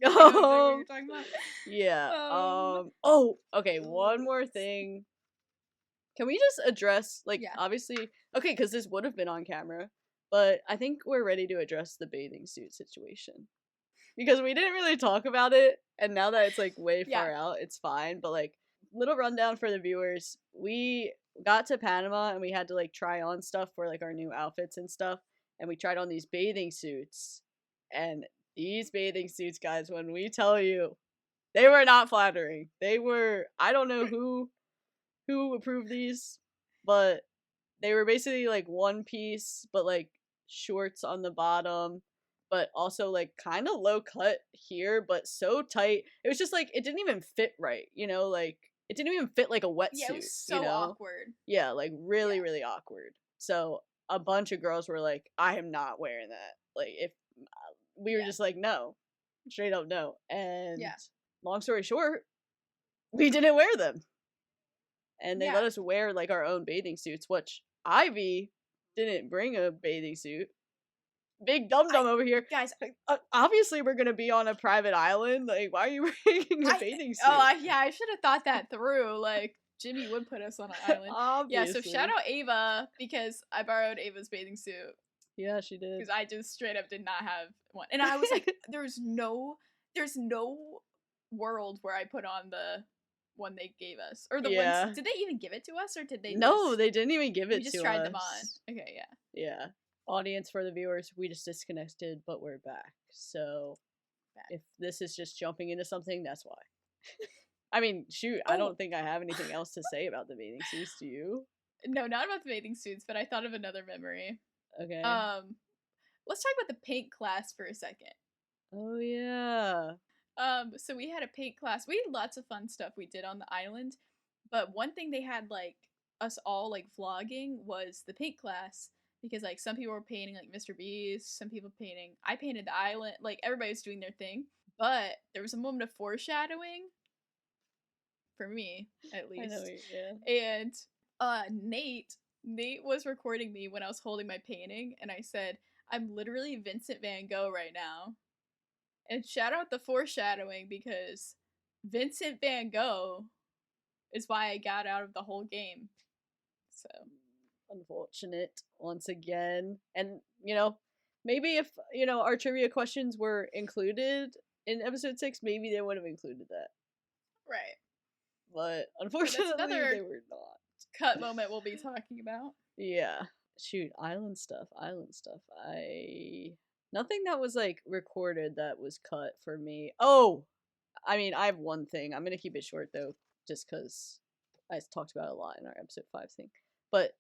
that. I know exactly what you're talking about. Yeah. Um. Oh, okay, one Oh. more thing. Can we just address, like, Yeah. obviously, okay, because this would have been on camera, but I think we're ready to address the bathing suit situation. Because we didn't really talk about it, and now that it's, like, way Yeah. far out, it's fine, but, like, little rundown for the viewers. We got to Panama, and we had to, like, try on stuff for, like, our new outfits and stuff, and we tried on these bathing suits, and these bathing suits, guys, when we tell you, they were not flattering. They were, I don't know who approved these, but they were basically like one piece, but like shorts on the bottom, but also like kind of low cut here, but so tight. It was just like it didn't even fit right, like it didn't even fit like a Yeah. It wetsuit, was so awkward. Yeah, like really, Yeah. really awkward. So a bunch of girls were like, I am not wearing that. Like, if we were Yeah. just like, no, straight up no. And Yeah. long story short, we didn't wear them. And they let Yeah. us wear like our own bathing suits, which Ivy didn't bring a bathing suit. Big dum dum over here. Guys, Like, obviously, we're gonna be on a private island. Like, why are you bringing a bathing suit? yeah, I should have thought that through. Like, Jimmy would put us on an island. Yeah, so Obviously. shout out Ava because I borrowed Ava's bathing suit. Yeah, she did. Because I just straight up did not have one. And I was like, there's no world where I put on the one they gave us. Or the ones, did they even give it to us or did they No, they didn't even give it we just to tried us. them on. Okay, yeah. Yeah. Audience, for the viewers, we just disconnected, but we're back. So if this is just jumping into something, that's why. I mean, shoot, I Oh, don't think I have anything else to say about the bathing suits. Do you? no, not about the bathing suits, but I thought of another memory. Okay. Um, let's talk about the paint class for a second. Oh yeah. So we had a paint class. We had lots of fun stuff we did on the island, but one thing they had like us all like vlogging was the paint class because like some people were painting like MrBeast, some people painting. I painted the island. Like everybody was doing their thing, but there was a moment of foreshadowing for me at I know. least, Yeah. and Nate was recording me when I was holding my painting, and I said, "I'm literally Vincent Van Gogh right now." And shout out the foreshadowing because Vincent Van Gogh is why I got out of the whole game. So Unfortunate once again. And maybe if our trivia questions were included in episode 6, maybe they would have included that. right. But So unfortunately, that's another they were not. cut moment we'll be talking about. Yeah. Shoot, island stuff. Nothing that was like recorded that was cut for me. Oh, I mean, I have one thing. I'm gonna keep it short though, just because I talked about it a lot in our episode 5 thing. But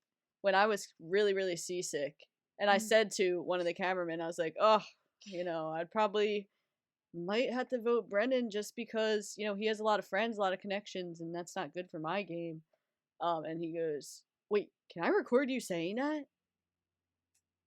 when I was really, really seasick, and I said to one of the cameramen, I was like, oh, I'd probably might have to vote Brennan just because, he has a lot of friends, a lot of connections, and that's not good for my game. And he goes, wait, can I record you saying that?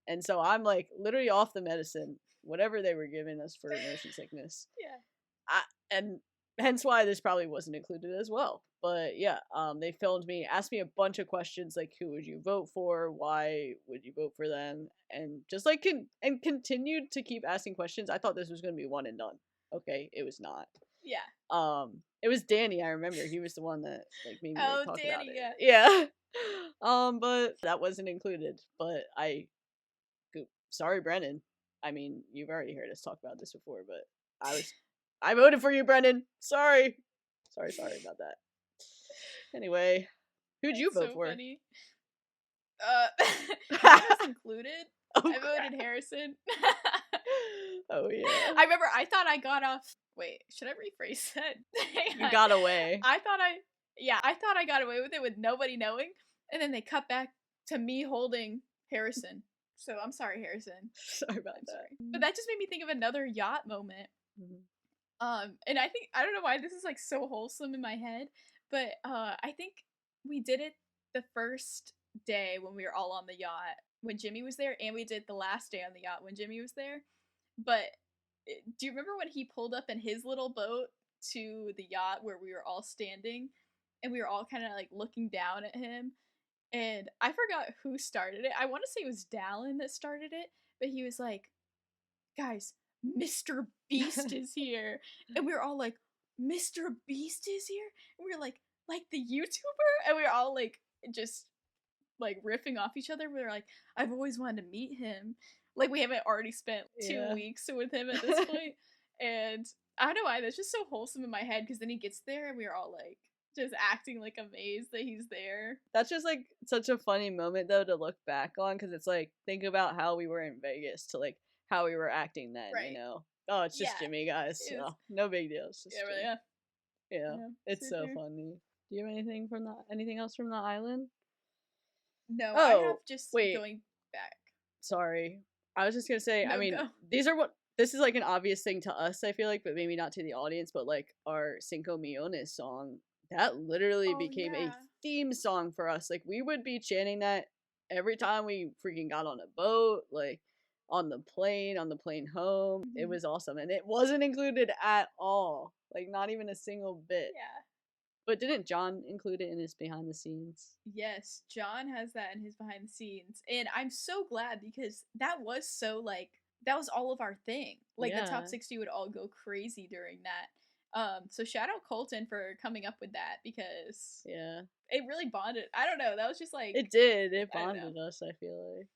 And so I'm like literally off the medicine, whatever they were giving us for motion sickness. Yeah. And hence why this probably wasn't included as well. But yeah, they filmed me, asked me a bunch of questions like who would you vote for, why would you vote for them, and just like continued to keep asking questions. I thought this was going to be one and done. Okay, it was not. Yeah. It was Danny. I remember he was the one that like made me like, talk Danny, about it. yeah. Yeah. But that wasn't included. But sorry, Brennan. I mean, you've already heard us talk about this before, but I voted for you, Brennan. Sorry about that. Anyway, who'd you vote for? Funny. Mine was included. Oh, I voted Harrison. Oh yeah. I remember I thought I got off. Wait, should I rephrase that? You got away. I thought I got away with it with nobody knowing, and then they cut back to me holding Harrison. So I'm sorry, Harrison. Sorry about that. Sorry. But that just made me think of another yacht moment. Mm-hmm. And I don't know why this is like so wholesome in my head, but I think we did it the first day when we were all on the yacht when Jimmy was there, and we did the last day on the yacht when Jimmy was there. But do you remember when he pulled up in his little boat to the yacht where we were all standing, and we were all kind of like looking down at him? And I forgot who started it. I want to say it was Dallin that started it, but he was like, guys, MrBeast is here. And we were all like, MrBeast is here? And we were like the YouTuber? And we were all like, just like riffing off each other. We were like, I've always wanted to meet him. Like, we haven't already spent 2 weeks with him at this point. And I don't know why, that's just so wholesome in my head, because then he gets there and we were all like, just acting like amazed that he's there. That's just like such a funny moment though to look back on, because it's like, think about how we were in Vegas to like how we were acting then, right. Oh, it's just Jimmy, guys. No big deal. It's just Jimmy. Yeah, it's so funny. Do you have anything else from the island? No, I have just going back. Sorry. I was just gonna say, No, I mean, go. this is like an obvious thing to us, I feel like, but maybe not to the audience, but like our Cinco Millones song, that literally became a theme song for us. Like, we would be chanting that every time we freaking got on a boat, like on the plane home. Mm-hmm. It was awesome. And it wasn't included at all. Like, not even a single bit. Yeah. But didn't John include it in his behind the scenes? Yes, John has that in his behind the scenes. And I'm so glad, because that was so like, that was all of our thing. Like, the top 60 would all go crazy during that. So shout out Colton for coming up with that, because it really bonded. I don't know, that was just like, it did. It bonded us, I feel like.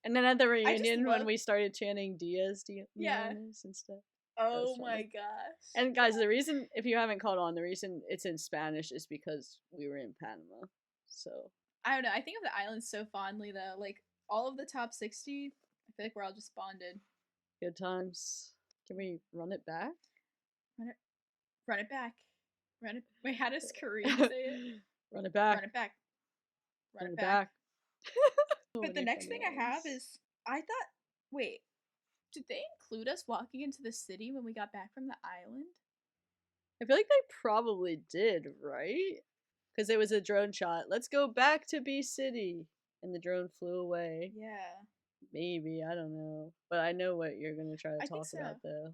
And then at the reunion when we started chanting Diaz and stuff. Oh my gosh. And guys, the reason, if you haven't caught on, the reason it's in Spanish is because we were in Panama. So I don't know, I think of the island so fondly though. Like, all of the top 60, I feel like we're all just bonded. Good times. Can we run it back? Run it back. Run it. Wait, how does Kareem say it? Run it back. Run it back. Run Run it it back. back. So But the many next funny thing I have lines. is I thought, wait, did they include us walking into the city when we got back from the island? I feel like they probably did, right? Because it was a drone shot. Let's go back to B City. And the drone flew away. Yeah. Maybe, I don't know. But I know what you're going to try to I think talk so. about, though.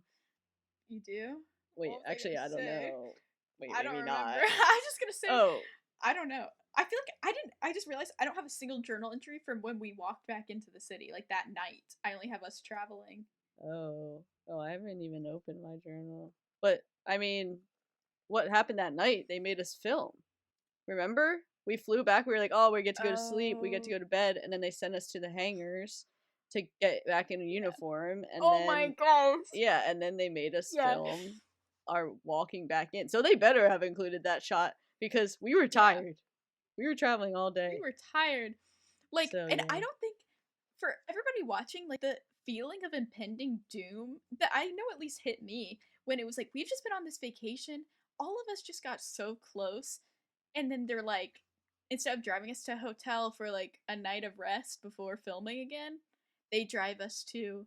You do? Wait, What was actually, I don't say? know. Wait, I don't maybe remember. not. I was just gonna say. Oh. I don't know. I feel like I just realized I don't have a single journal entry from when we walked back into the city, like that night. I only have us traveling. Oh. Oh, I haven't even opened my journal. But, I mean, what happened that night? They made us film. Remember? We flew back. We were like, oh, we get to go to sleep. We get to go to bed. And then they sent us to the hangars to get back in a uniform. And oh then, my gosh. yeah, and then they made us film our walking back in. So they better have included that shot because we were tired. We were traveling all day. We were tired. Like, So, and yeah. I don't think for everybody watching, like the feeling of impending doom that I know at least hit me when it was like, we've just been on this vacation. All of us just got so close. And then they're like, instead of driving us to a hotel for like a night of rest before filming again, they drive us to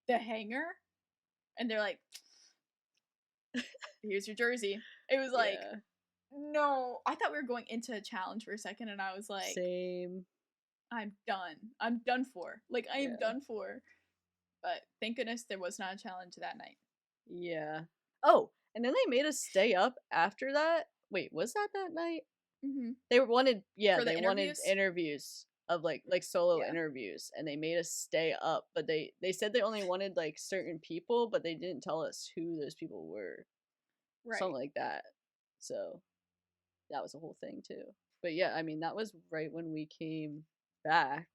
the hangar. And they're like, here's your jersey. It was like, no. I thought we were going into a challenge for a second, and I was like, same. I'm done. I'm done for. Like, I am done for. But thank goodness there was not a challenge that night. Yeah. Oh, and then they made us stay up after that. Wait, was that night? Mm-hmm. They wanted, For the they wanted interviews of like solo interviews, and they made us stay up. But they said they only wanted like certain people, but they didn't tell us who those people were. Right. Something like that. So that was a whole thing too. But yeah, I mean that was right when we came back,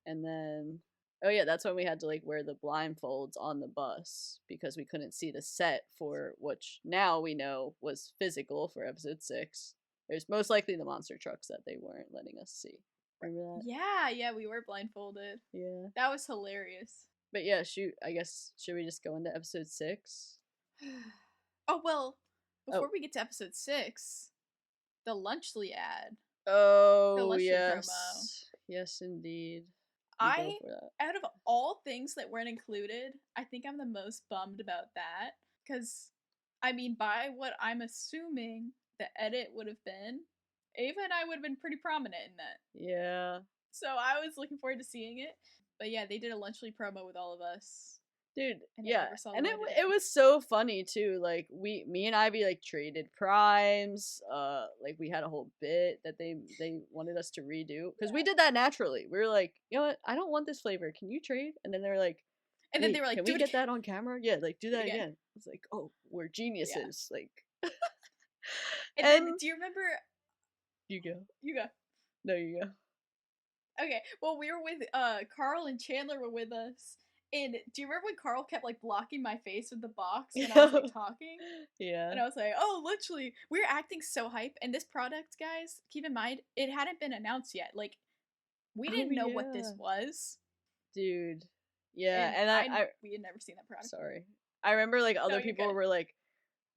and then oh yeah, that's when we had to like wear the blindfolds on the bus because we couldn't see the set for which now we know was physical for episode 6. There's most likely the monster trucks that they weren't letting us see. Remember that? Yeah, we were blindfolded. Yeah. That was hilarious. But yeah, shoot, I guess should we just go into episode 6? Oh well, before we get to episode 6, the Lunchly ad. Oh, the Lunchly yes. promo. Yes, indeed. Out of all things that weren't included, I think I'm the most bummed about that. Because, I mean, by what I'm assuming the edit would have been, Ava and I would have been pretty prominent in that. Yeah. So I was looking forward to seeing it. But yeah, they did a Lunchly promo with all of us. Dude, and yeah. And it was so funny too. Like me and Ivy like traded primes. Like we had a whole bit that they wanted us to redo because we did that naturally. We were like, you know what? I don't want this flavor. Can you trade? And then they were like, and then they were like, can we get that on camera? Yeah, like do that again. I was like, oh, we're geniuses. Like. and then do you remember? You go. You go. No, you go. Okay. Well, we were with Karl and Chandler were with us. And do you remember when Karl kept like blocking my face with the box when I was like talking? Yeah. And I was like, oh, literally, we were acting so hype. And this product, guys, keep in mind, it hadn't been announced yet. Like, we didn't know what this was. Dude. Yeah, and we had never seen that product. Sorry. I remember like other people were like,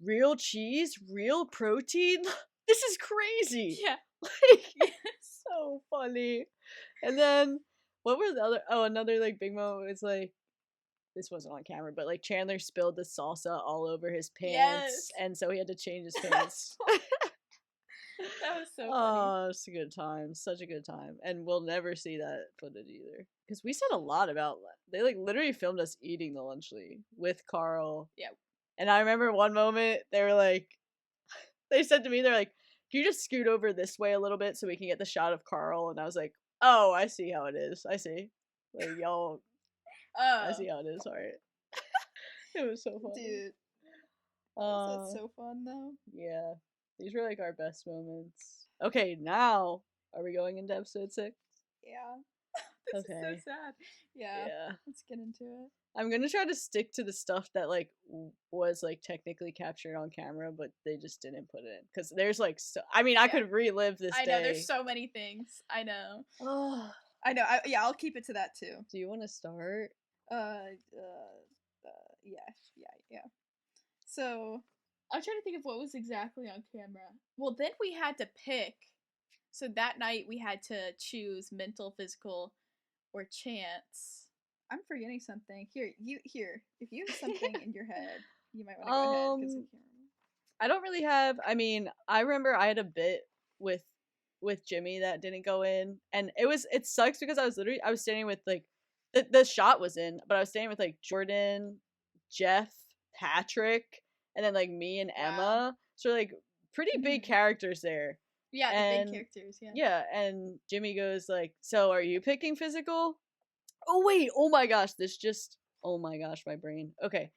real cheese, real protein? This is crazy. Yeah. Like, so funny. And then what were the other another like big moment was like this wasn't on camera, but like Chandler spilled the salsa all over his pants and so he had to change his pants. That was so funny. Oh, it's a good time. Such a good time. And we'll never see that footage either. Because we said a lot about they like literally filmed us eating the Lunchly with Karl. Yeah. And I remember one moment they were like they said to me, they're like, can you just scoot over this way a little bit so we can get the shot of Karl? And I was like, oh, I see how it is. I see. Like, y'all. I see how it is. All right. It was so fun. Dude. Was that so fun, though? Yeah. These were, like, our best moments. Okay, now, are we going into episode 6? Yeah. This is so sad. Yeah. Let's get into it. I'm gonna try to stick to the stuff that like was like technically captured on camera, but they just didn't put it in because there's like I mean I could relive this day. I know there's so many things. I know. I know. I'll keep it to that too. Do you want to start? Yeah. So I'm trying to think of what was exactly on camera. Well, then we had to pick. So that night we had to choose mental, physical, or chance. I'm forgetting something. Here. If you have something in your head, you might want to go ahead because I can't remember. I don't really have. I mean, I remember I had a bit with Jimmy that didn't go in, and it sucks because I was standing with like the shot was in, but I was standing with like Jordan, Jeff, Patrick, and then like me and Emma. So like pretty big characters there. Yeah, the big characters, yeah. Yeah, and Jimmy goes like, "So are you picking physical?" Oh wait, oh my gosh, oh my gosh, my brain. Okay.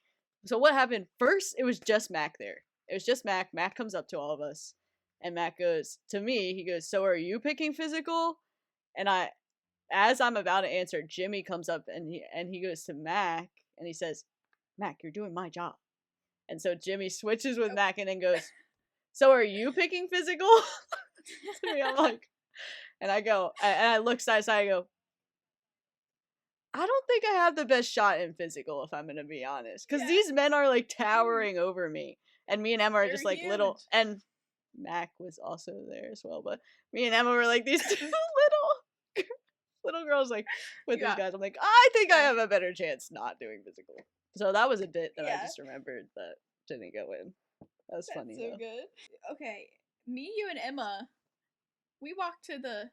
So what happened? First, it was just Mac there. It was just Mac. Mac comes up to all of us. And Mac goes to me, he goes, "So are you picking physical?" And as I'm about to answer, Jimmy comes up and he goes to Mac and he says, "Mac, you're doing my job." And so Jimmy switches with Mac and then goes, "So are you picking physical?" To me, I'm like, and I look side to side, I go, I don't think I have the best shot in physical, if I'm gonna be honest. Because these men are like towering over me. And me and Emma are just like huge. Little, and Mac was also there as well, but me and Emma were like these two little girls like with these guys. I'm like, I think I have a better chance not doing physical. So that was a bit that I just remembered that didn't go in. That was funny. So good. Okay, me, you, and Emma, we walked to the.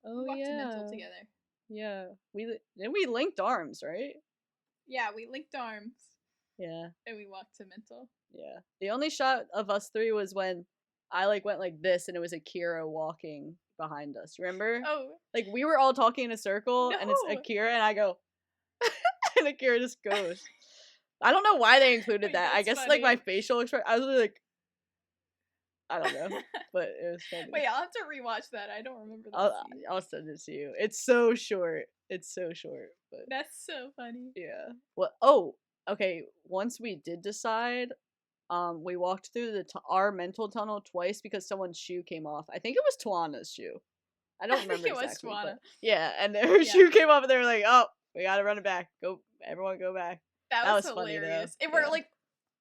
Oh, we walked to mental together. Yeah, we linked arms, right? Yeah, we linked arms. Yeah. And we walked to mental. Yeah. The only shot of us three was when I like went like this and it was Akira walking behind us. Remember? Oh. Like we were all talking in a circle and it's Akira and I go and Akira just goes. I don't know why they included that. I guess funny. Like my facial expression, I was really like, I don't know, but it was funny. Wait, I'll have to rewatch that. I don't remember that. I'll send it to you. It's so short. But that's so funny. Yeah. Well, oh, okay. Once we did decide, we walked through our mental tunnel twice because someone's shoe came off. I think it was Twana's shoe. I don't remember exactly. It was Twana. Yeah, and her shoe came off, and they were like, "Oh, we gotta run it back. Go, everyone, go back." That was hilarious. Funny,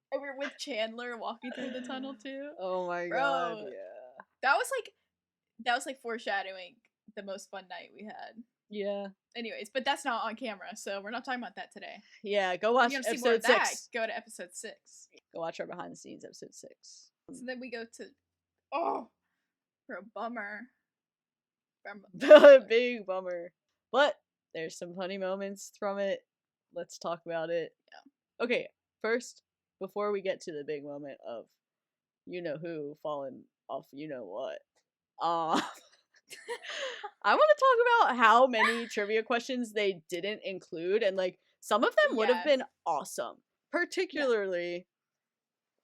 and we're with Chandler walking through the tunnel too. Oh my god! Yeah. That was like foreshadowing the most fun night we had. Yeah. Anyways, but that's not on camera, so we're not talking about that today. Yeah, go watch episode 6. Go to episode 6. Go watch our behind the scenes episode 6. So then we go to for a bummer. Big bummer. But there's some funny moments from it. Let's talk about it. Yeah. Okay, first, before we get to the big moment of you know who falling off you know what. I want to talk about how many trivia questions they didn't include, and like some of them would have been awesome. Particularly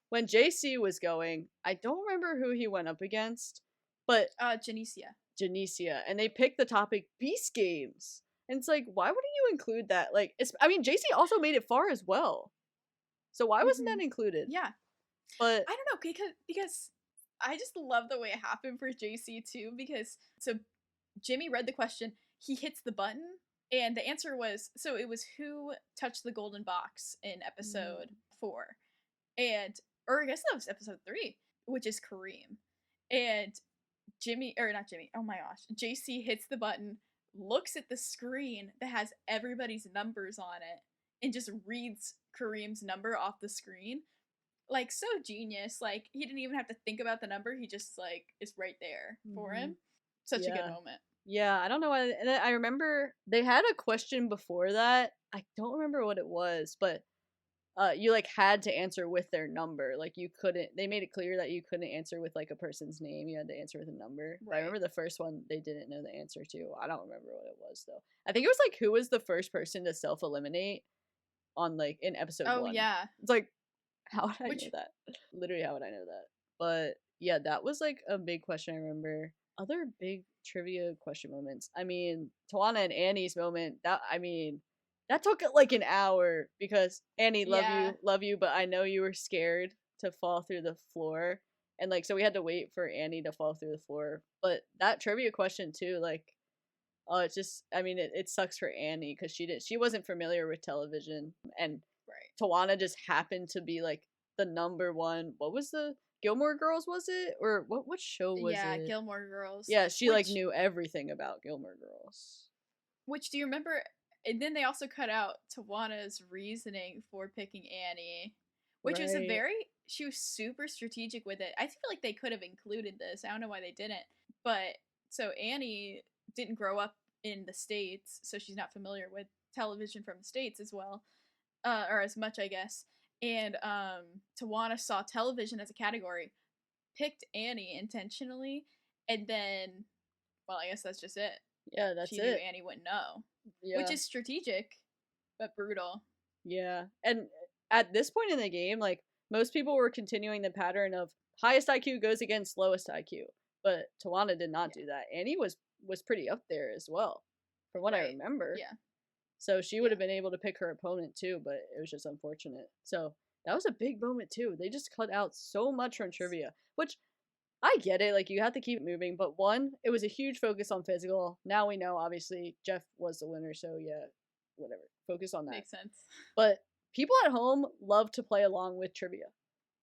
when JC was going. I don't remember who he went up against, but Janicia, and they picked the topic Beast Games, and it's like, why wouldn't you include that? Like, I mean, JC also made it far as well, so why wasn't that included? Yeah, but I don't know because I just love the way it happened for JC too, because so Jimmy read the question, he hits the button, and the answer was, so it was who touched the golden box in episode 4, or I guess that was episode 3, which is Kareem, and oh my gosh, JC hits the button, looks at the screen that has everybody's numbers on it, and just reads Kareem's number off the screen. Like, so genius. Like, he didn't even have to think about the number. He just, like, is right there for him. Such a good moment. Yeah, I don't know why. And I remember they had a question before that. I don't remember what it was, but you, like, had to answer with their number. Like, you couldn't, they made it clear that you couldn't answer with, like, a person's name. You had to answer with a number. Right. I remember the first one they didn't know the answer to. I don't remember what it was, though. I think it was, like, who was the first person to self-eliminate on, like, in episode 1. Oh, yeah. It's like, how would I know that? Literally, how would I know that? But yeah, that was like a big question I remember. Other big trivia question moments. I mean, Twana and Annie's moment, that took like an hour because Annie, love you, but I know you were scared to fall through the floor. And like, so we had to wait for Annie to fall through the floor. But that trivia question too, like, it's just, I mean, it sucks for Annie because she wasn't familiar with television, and Twana just happened to be like the #1. What was the Gilmore Girls, was it? Or what show was Yeah, it? Gilmore Girls. Yeah, she like knew everything about Gilmore Girls. Which do you remember? And then they also cut out Tawana's reasoning for picking Annie, which was Right. she was super strategic with it. I feel like they could have included this. I don't know why they didn't. But so Annie didn't grow up in the States, so she's not familiar with television from the States as well, or as much, I guess. And Tawana saw television as a category, picked Annie intentionally, and then, well, I guess that's just it. Yeah, that's she knew it. Annie wouldn't know. Yeah. Which is strategic, but brutal. Yeah. And at this point in the game, like, most people were continuing the pattern of highest IQ goes against lowest IQ. But Tawana did not do that. Annie was pretty up there as well, from what I remember. Yeah. So she would have been able to pick her opponent too, but it was just unfortunate. So that was a big moment too. They just cut out so much from trivia, which I get it. Like, you have to keep moving, but one, it was a huge focus on physical. Now we know, obviously, Jeff was the winner, so yeah, whatever. Focus on that. Makes sense. But people at home love to play along with trivia.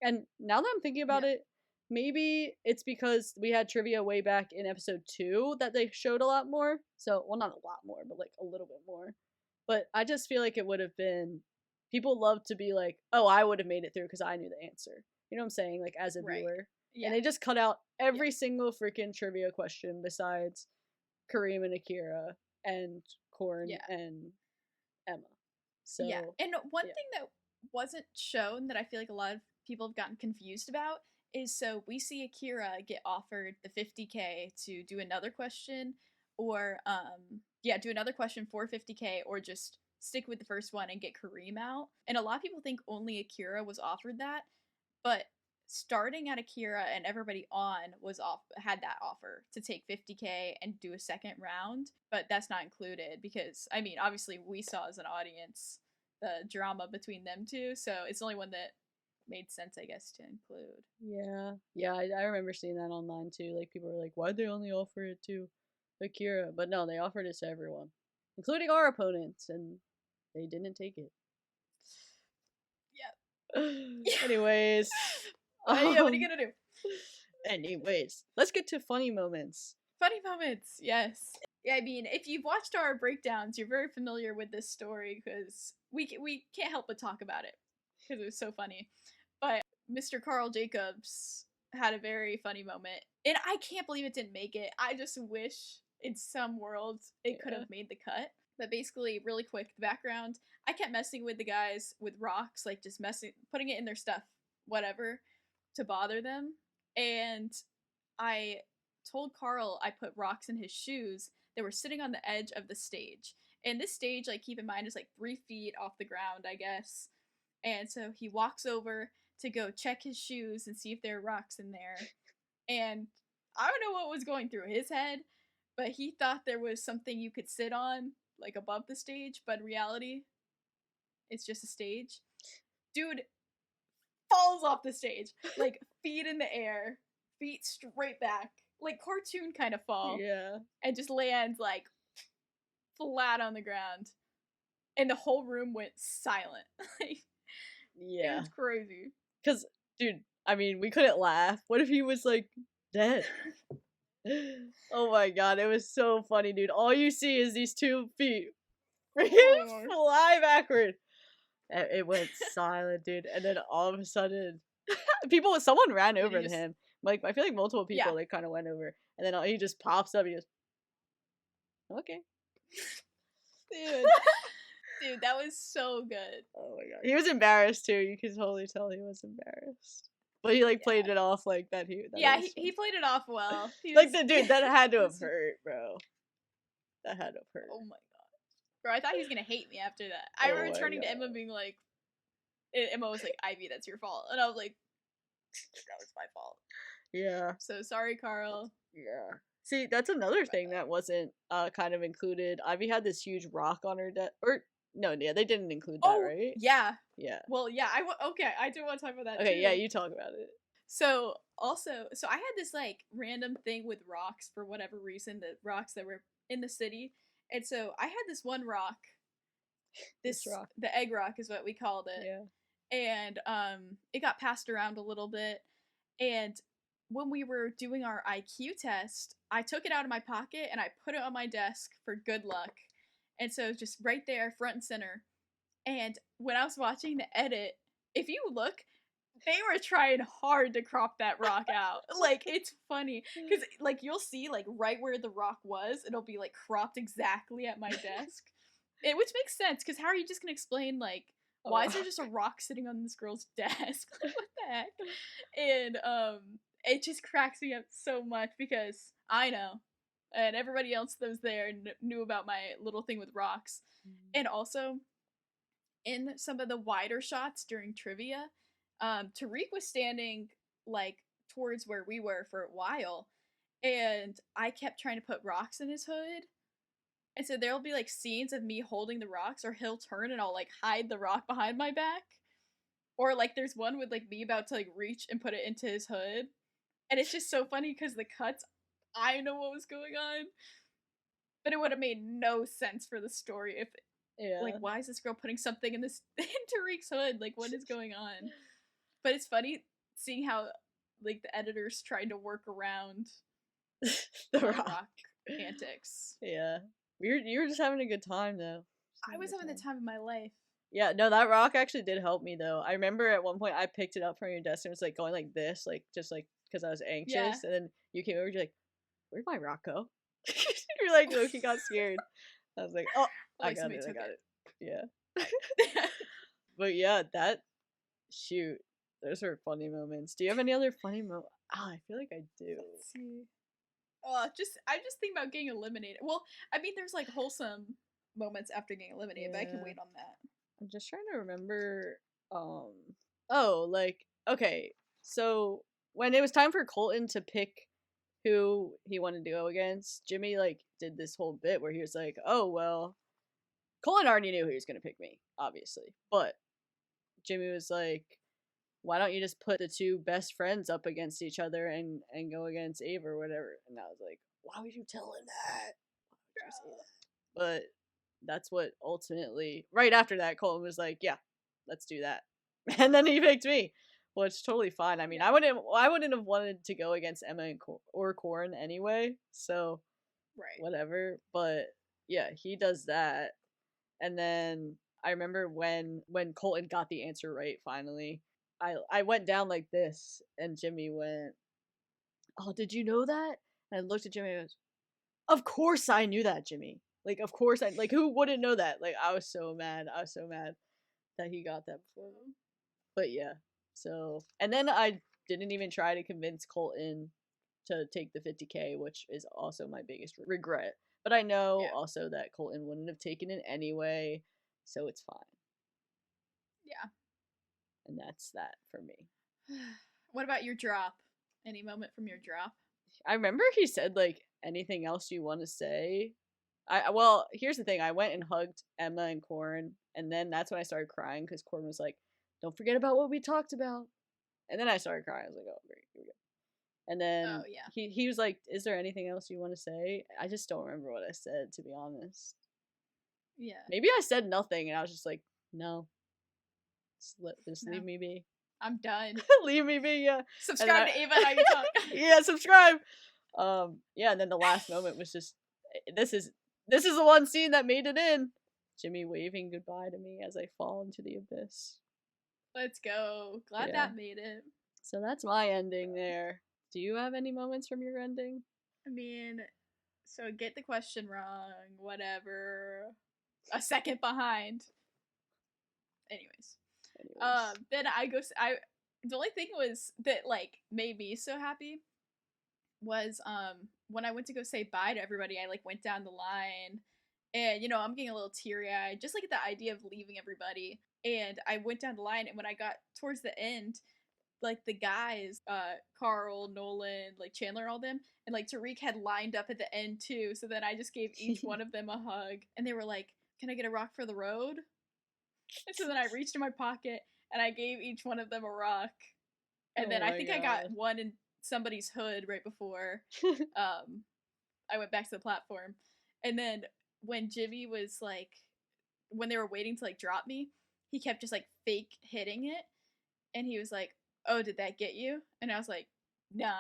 And now that I'm thinking about it, maybe it's because we had trivia way back in episode 2 that they showed a lot more. So, well, not a lot more, but like a little bit more. But I just feel like it would have been, people love to be like, oh, I would have made it through because I knew the answer. You know what I'm saying? Like, as a viewer. Yeah. And they just cut out every single freaking trivia question besides Kareem and Akira and Korn and Emma. So, yeah. And one thing that wasn't shown that I feel like a lot of people have gotten confused about is, so we see Akira get offered the 50K to do another question, or do another question for 50K, or just stick with the first one and get Kareem out. And a lot of people think only Akira was offered that, but starting at Akira and everybody on had that offer to take 50K and do a second round, but that's not included because, I mean, obviously we saw as an audience the drama between them two, so it's the only one that made sense, I guess, to include. Yeah, I remember seeing that online too. Like, people were like, why'd they only offer it to Akira? But no, they offered it to everyone, including our opponents, and they didn't take it. Yeah. Anyways. Yeah, what are you gonna do? Anyways, let's get to funny moments. Funny moments, yes. Yeah, I mean, if you've watched our breakdowns, you're very familiar with this story because we can't help but talk about it because it was so funny. But Mr. Karl Jacobs had a very funny moment, and I can't believe it didn't make it. I just wish in some worlds it could have made the cut. But basically, really quick, the background, I kept messing with the guys with rocks, like just putting it in their stuff, whatever, to bother them. And I told Karl I put rocks in his shoes that were sitting on the edge of the stage. And this stage, like, keep in mind, is like 3 feet off the ground, I guess. And so he walks over to go check his shoes and see if there are rocks in there. And I don't know what was going through his head, but he thought there was something you could sit on, like above the stage, but in reality, it's just a stage. Dude falls off the stage, like feet in the air, feet straight back, like cartoon kind of fall. Yeah. And just lands like flat on the ground. And the whole room went silent. Like, yeah. It was crazy. Because, dude, I mean, we couldn't laugh. What if he was, like, dead? Oh my god, it was so funny, dude. All you see is these 2 feet fly backward. It went silent, dude. And then all of a sudden, someone ran over to him. Like, I feel like multiple people, like, kind of went over. And then he just pops up. He goes, okay. Dude, that was so good. Oh my god. He was embarrassed, too. You could totally tell he was embarrassed. But he, like, played it off like that. He played it off well. Like, dude, that had to have hurt, bro. That had to have hurt. Oh my god. Bro, I thought he was gonna hate me after that. I remember turning to Emma being like, Emma was like, Ivy, that's your fault. And I was like, that was my fault. Yeah. So sorry, Karl. Yeah. See, that's another thing that wasn't kind of included. Ivy had this huge rock on her desk. Or, no, yeah, they didn't include that, right? Yeah. Yeah. Well, yeah, I do want to talk about that too. Okay, yeah, you talk about it. So, I had this, like, random thing with rocks for whatever reason, the rocks that were in the city. And so I had this one rock. This rock. The egg rock is what we called it. Yeah. and it got passed around a little bit. And when we were doing our IQ test, I took it out of my pocket and I put it on my desk for good luck. And so just right there, front and center. And when I was watching the edit, if you look, they were trying hard to crop that rock out. Like, it's funny because like you'll see like right where the rock was, it'll be like cropped exactly at my desk. Which makes sense because how are you just gonna explain like why is there just a rock sitting on this girl's desk? Like, what the heck? And it just cracks me up so much because I know, and everybody else that was there knew about my little thing with rocks. And also, in some of the wider shots during trivia, Tariq was standing like towards where we were for a while, and I kept trying to put rocks in his hood. And so there'll be like scenes of me holding the rocks, or he'll turn and I'll like hide the rock behind my back. Or like there's one with like me about to like reach and put it into his hood. And it's just so funny because the cuts, I know what was going on. But it would have made no sense for the story if, like, why is this girl putting something in this in Tariq's hood? Like, what is going on? But it's funny seeing how, like, the editors tried to work around the rock antics. Yeah. You were just having a good time, though. I was having the time of my life. Yeah, no, that rock actually did help me, though. I remember at one point I picked it up from your desk and it was, like, going like this, like, just, like, because I was anxious. Yeah. And then you came over and you're like, where'd my rock go? You're like, Loki got scared. I was like, oh, I got it. Yeah. But yeah, shoot, those are funny moments. Do you have any other funny moments? Oh, I feel like I do. Let's see. I just think about getting eliminated. Well, I mean, there's like wholesome moments after getting eliminated, but I can wait on that. I'm just trying to remember. Oh, like, okay, so when it was time for Colton to pick who he wanted to go against, Jimmy like did this whole bit where he was like, "Oh well, Colton already knew he was gonna pick me, obviously," but Jimmy was like, "Why don't you just put the two best friends up against each other and go against Ava or whatever?" And I was like, "Why would you tell him that?" But that's what ultimately, right after that, Colton was like, "Yeah, let's do that," and then he picked me. Well, it's totally fine. I mean, I wouldn't have wanted to go against Emma or Corin anyway, so whatever. But yeah, he does that, and then I remember when Colton got the answer right finally, I went down like this, and Jimmy went, "Oh, did you know that?" And I looked at Jimmy and I was, "Of course I knew that, Jimmy. Like, of course like, who wouldn't know that?" Like, I was so mad that he got that before him. But yeah. So, and then I didn't even try to convince Colton to take the 50K, which is also my biggest regret. But I know also that Colton wouldn't have taken it anyway, so it's fine. Yeah. And that's that for me. What about your drop? Any moment from your drop? I remember he said, like, anything else you want to say? Well, here's the thing. I went and hugged Emma and Corin, and then that's when I started crying because Corin was like, "Don't forget about what we talked about." And then I started crying. I was like, "Oh, great, here we go." And then he was like, "Is there anything else you want to say?" I just don't remember what I said, to be honest. Yeah. Maybe I said nothing, and I was just like, "No. Just leave me be. I'm done. Leave me be, yeah." Subscribe to Ava and How You Talk. Yeah, subscribe. Yeah, and then the last moment was just, this is the one scene that made it in. Jimmy waving goodbye to me as I fall into the abyss. Let's go. Glad that made it. So that's my ending there. Do you have any moments from your ending? I mean, so get the question wrong, whatever. A second behind. Anyways. Then the only thing was that like made me so happy was when I went to go say bye to everybody. I like went down the line, and I'm getting a little teary-eyed just like at the idea of leaving everybody. And I went down the line, and when I got towards the end, like the guys, Karl, Nolan, like Chandler, all them, and like Tariq had lined up at the end too. So then I just gave each one of them a hug, and they were like, "Can I get a rock for the road?" And so then I reached in my pocket and I gave each one of them a rock. And then I think I got one in somebody's hood right before I went back to the platform. And then when Jimmy was like, when they were waiting to like drop me, he kept just like fake hitting it, and he was like, "Oh, did that get you?" And I was like, "No,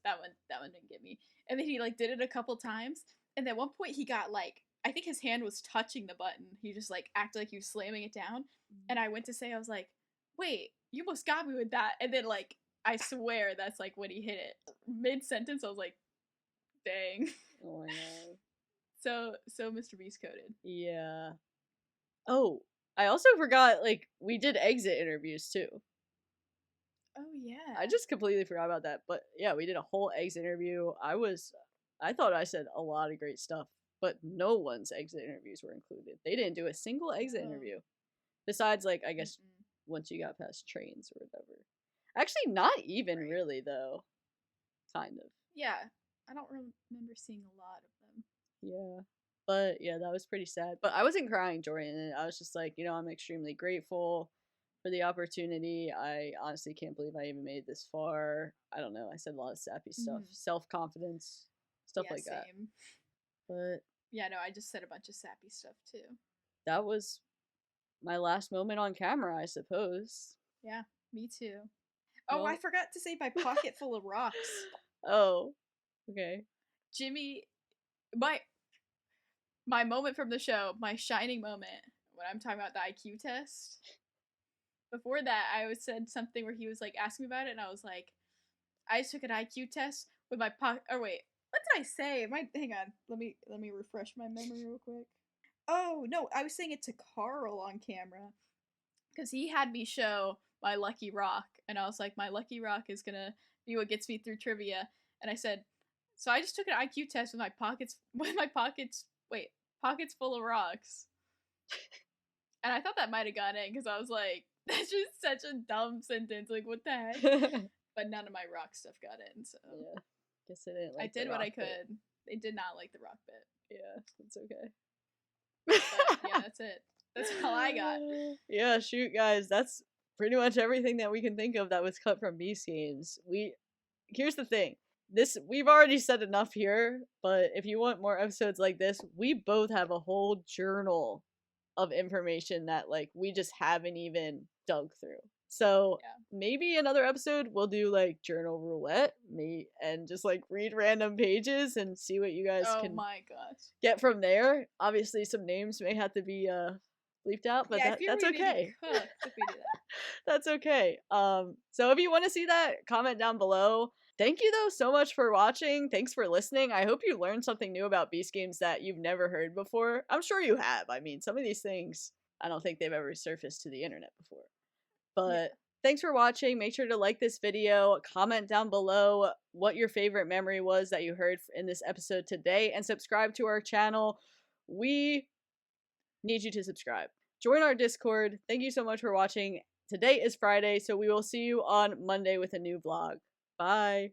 that one didn't get me." And then he like did it a couple times, and at one point he got like, I think his hand was touching the button. He just like acted like he was slamming it down, and I went to say, I was like, "Wait, you almost got me with that." And then like I swear that's like when he hit it mid sentence. I was like, "Dang." Oh my god. So MrBeast coded. Yeah. Oh, I also forgot, like, we did exit interviews too. Oh yeah. I just completely forgot about that. But yeah, we did a whole exit interview. I thought I said a lot of great stuff, but no one's exit interviews were included. They didn't do a single exit interview. Besides, like, I guess once you got past trains or whatever. Actually, not even really, though. Kind of. Yeah. I don't remember seeing a lot of them. Yeah. But yeah, that was pretty sad. But I wasn't crying during it. I was just like, you know, I'm extremely grateful for the opportunity. I honestly can't believe I even made it this far. I don't know. I said a lot of sappy stuff, self-confidence, stuff like that. But yeah, no, I just said a bunch of sappy stuff too. That was my last moment on camera, I suppose. Yeah, me too. Oh, I forgot to say my pocket full of rocks. Oh, okay. Jimmy, my moment from the show, my shining moment, when I'm talking about the IQ test. Before that, I said something where he was like asking me about it, and I was like, I just took an IQ test with my pocket. Or wait, what did I say? Hang on, let me refresh my memory real quick. Oh no, I was saying it to Karl on camera, because he had me show my lucky rock, and I was like, my lucky rock is gonna be what gets me through trivia. And I said, so I just took an IQ test with my pockets full of rocks. And I thought that might have gone in, because I was like, that's just such a dumb sentence. Like, what the heck? But none of my rock stuff got in, so. Yeah. Guess I didn't like I did what I could. They did not like the rock bit. Yeah, that's okay. But yeah, that's it. That's all I got. Yeah, shoot, guys. That's pretty much everything that we can think of that was cut from Beast Games. Here's the thing. We've already said enough here, but if you want more episodes like this, we both have a whole journal of information that like we just haven't even dug through. So maybe another episode we'll do like journal roulette, and just like read random pages and see what you guys can get from there. Obviously, some names may have to be bleeped out, but that's okay. That's okay. So if you want to see that, comment down below. Thank you though so much for watching. Thanks for listening. I hope you learned something new about Beast Games that you've never heard before. I'm sure you have. I mean, some of these things I don't think they've ever surfaced to the internet before. But thanks for watching. Make sure to like this video, comment down below what your favorite memory was that you heard in this episode today, and subscribe to our channel. We need you to subscribe. Join our Discord. Thank you so much for watching. Today is Friday, so we will see you on Monday with a new vlog. Bye.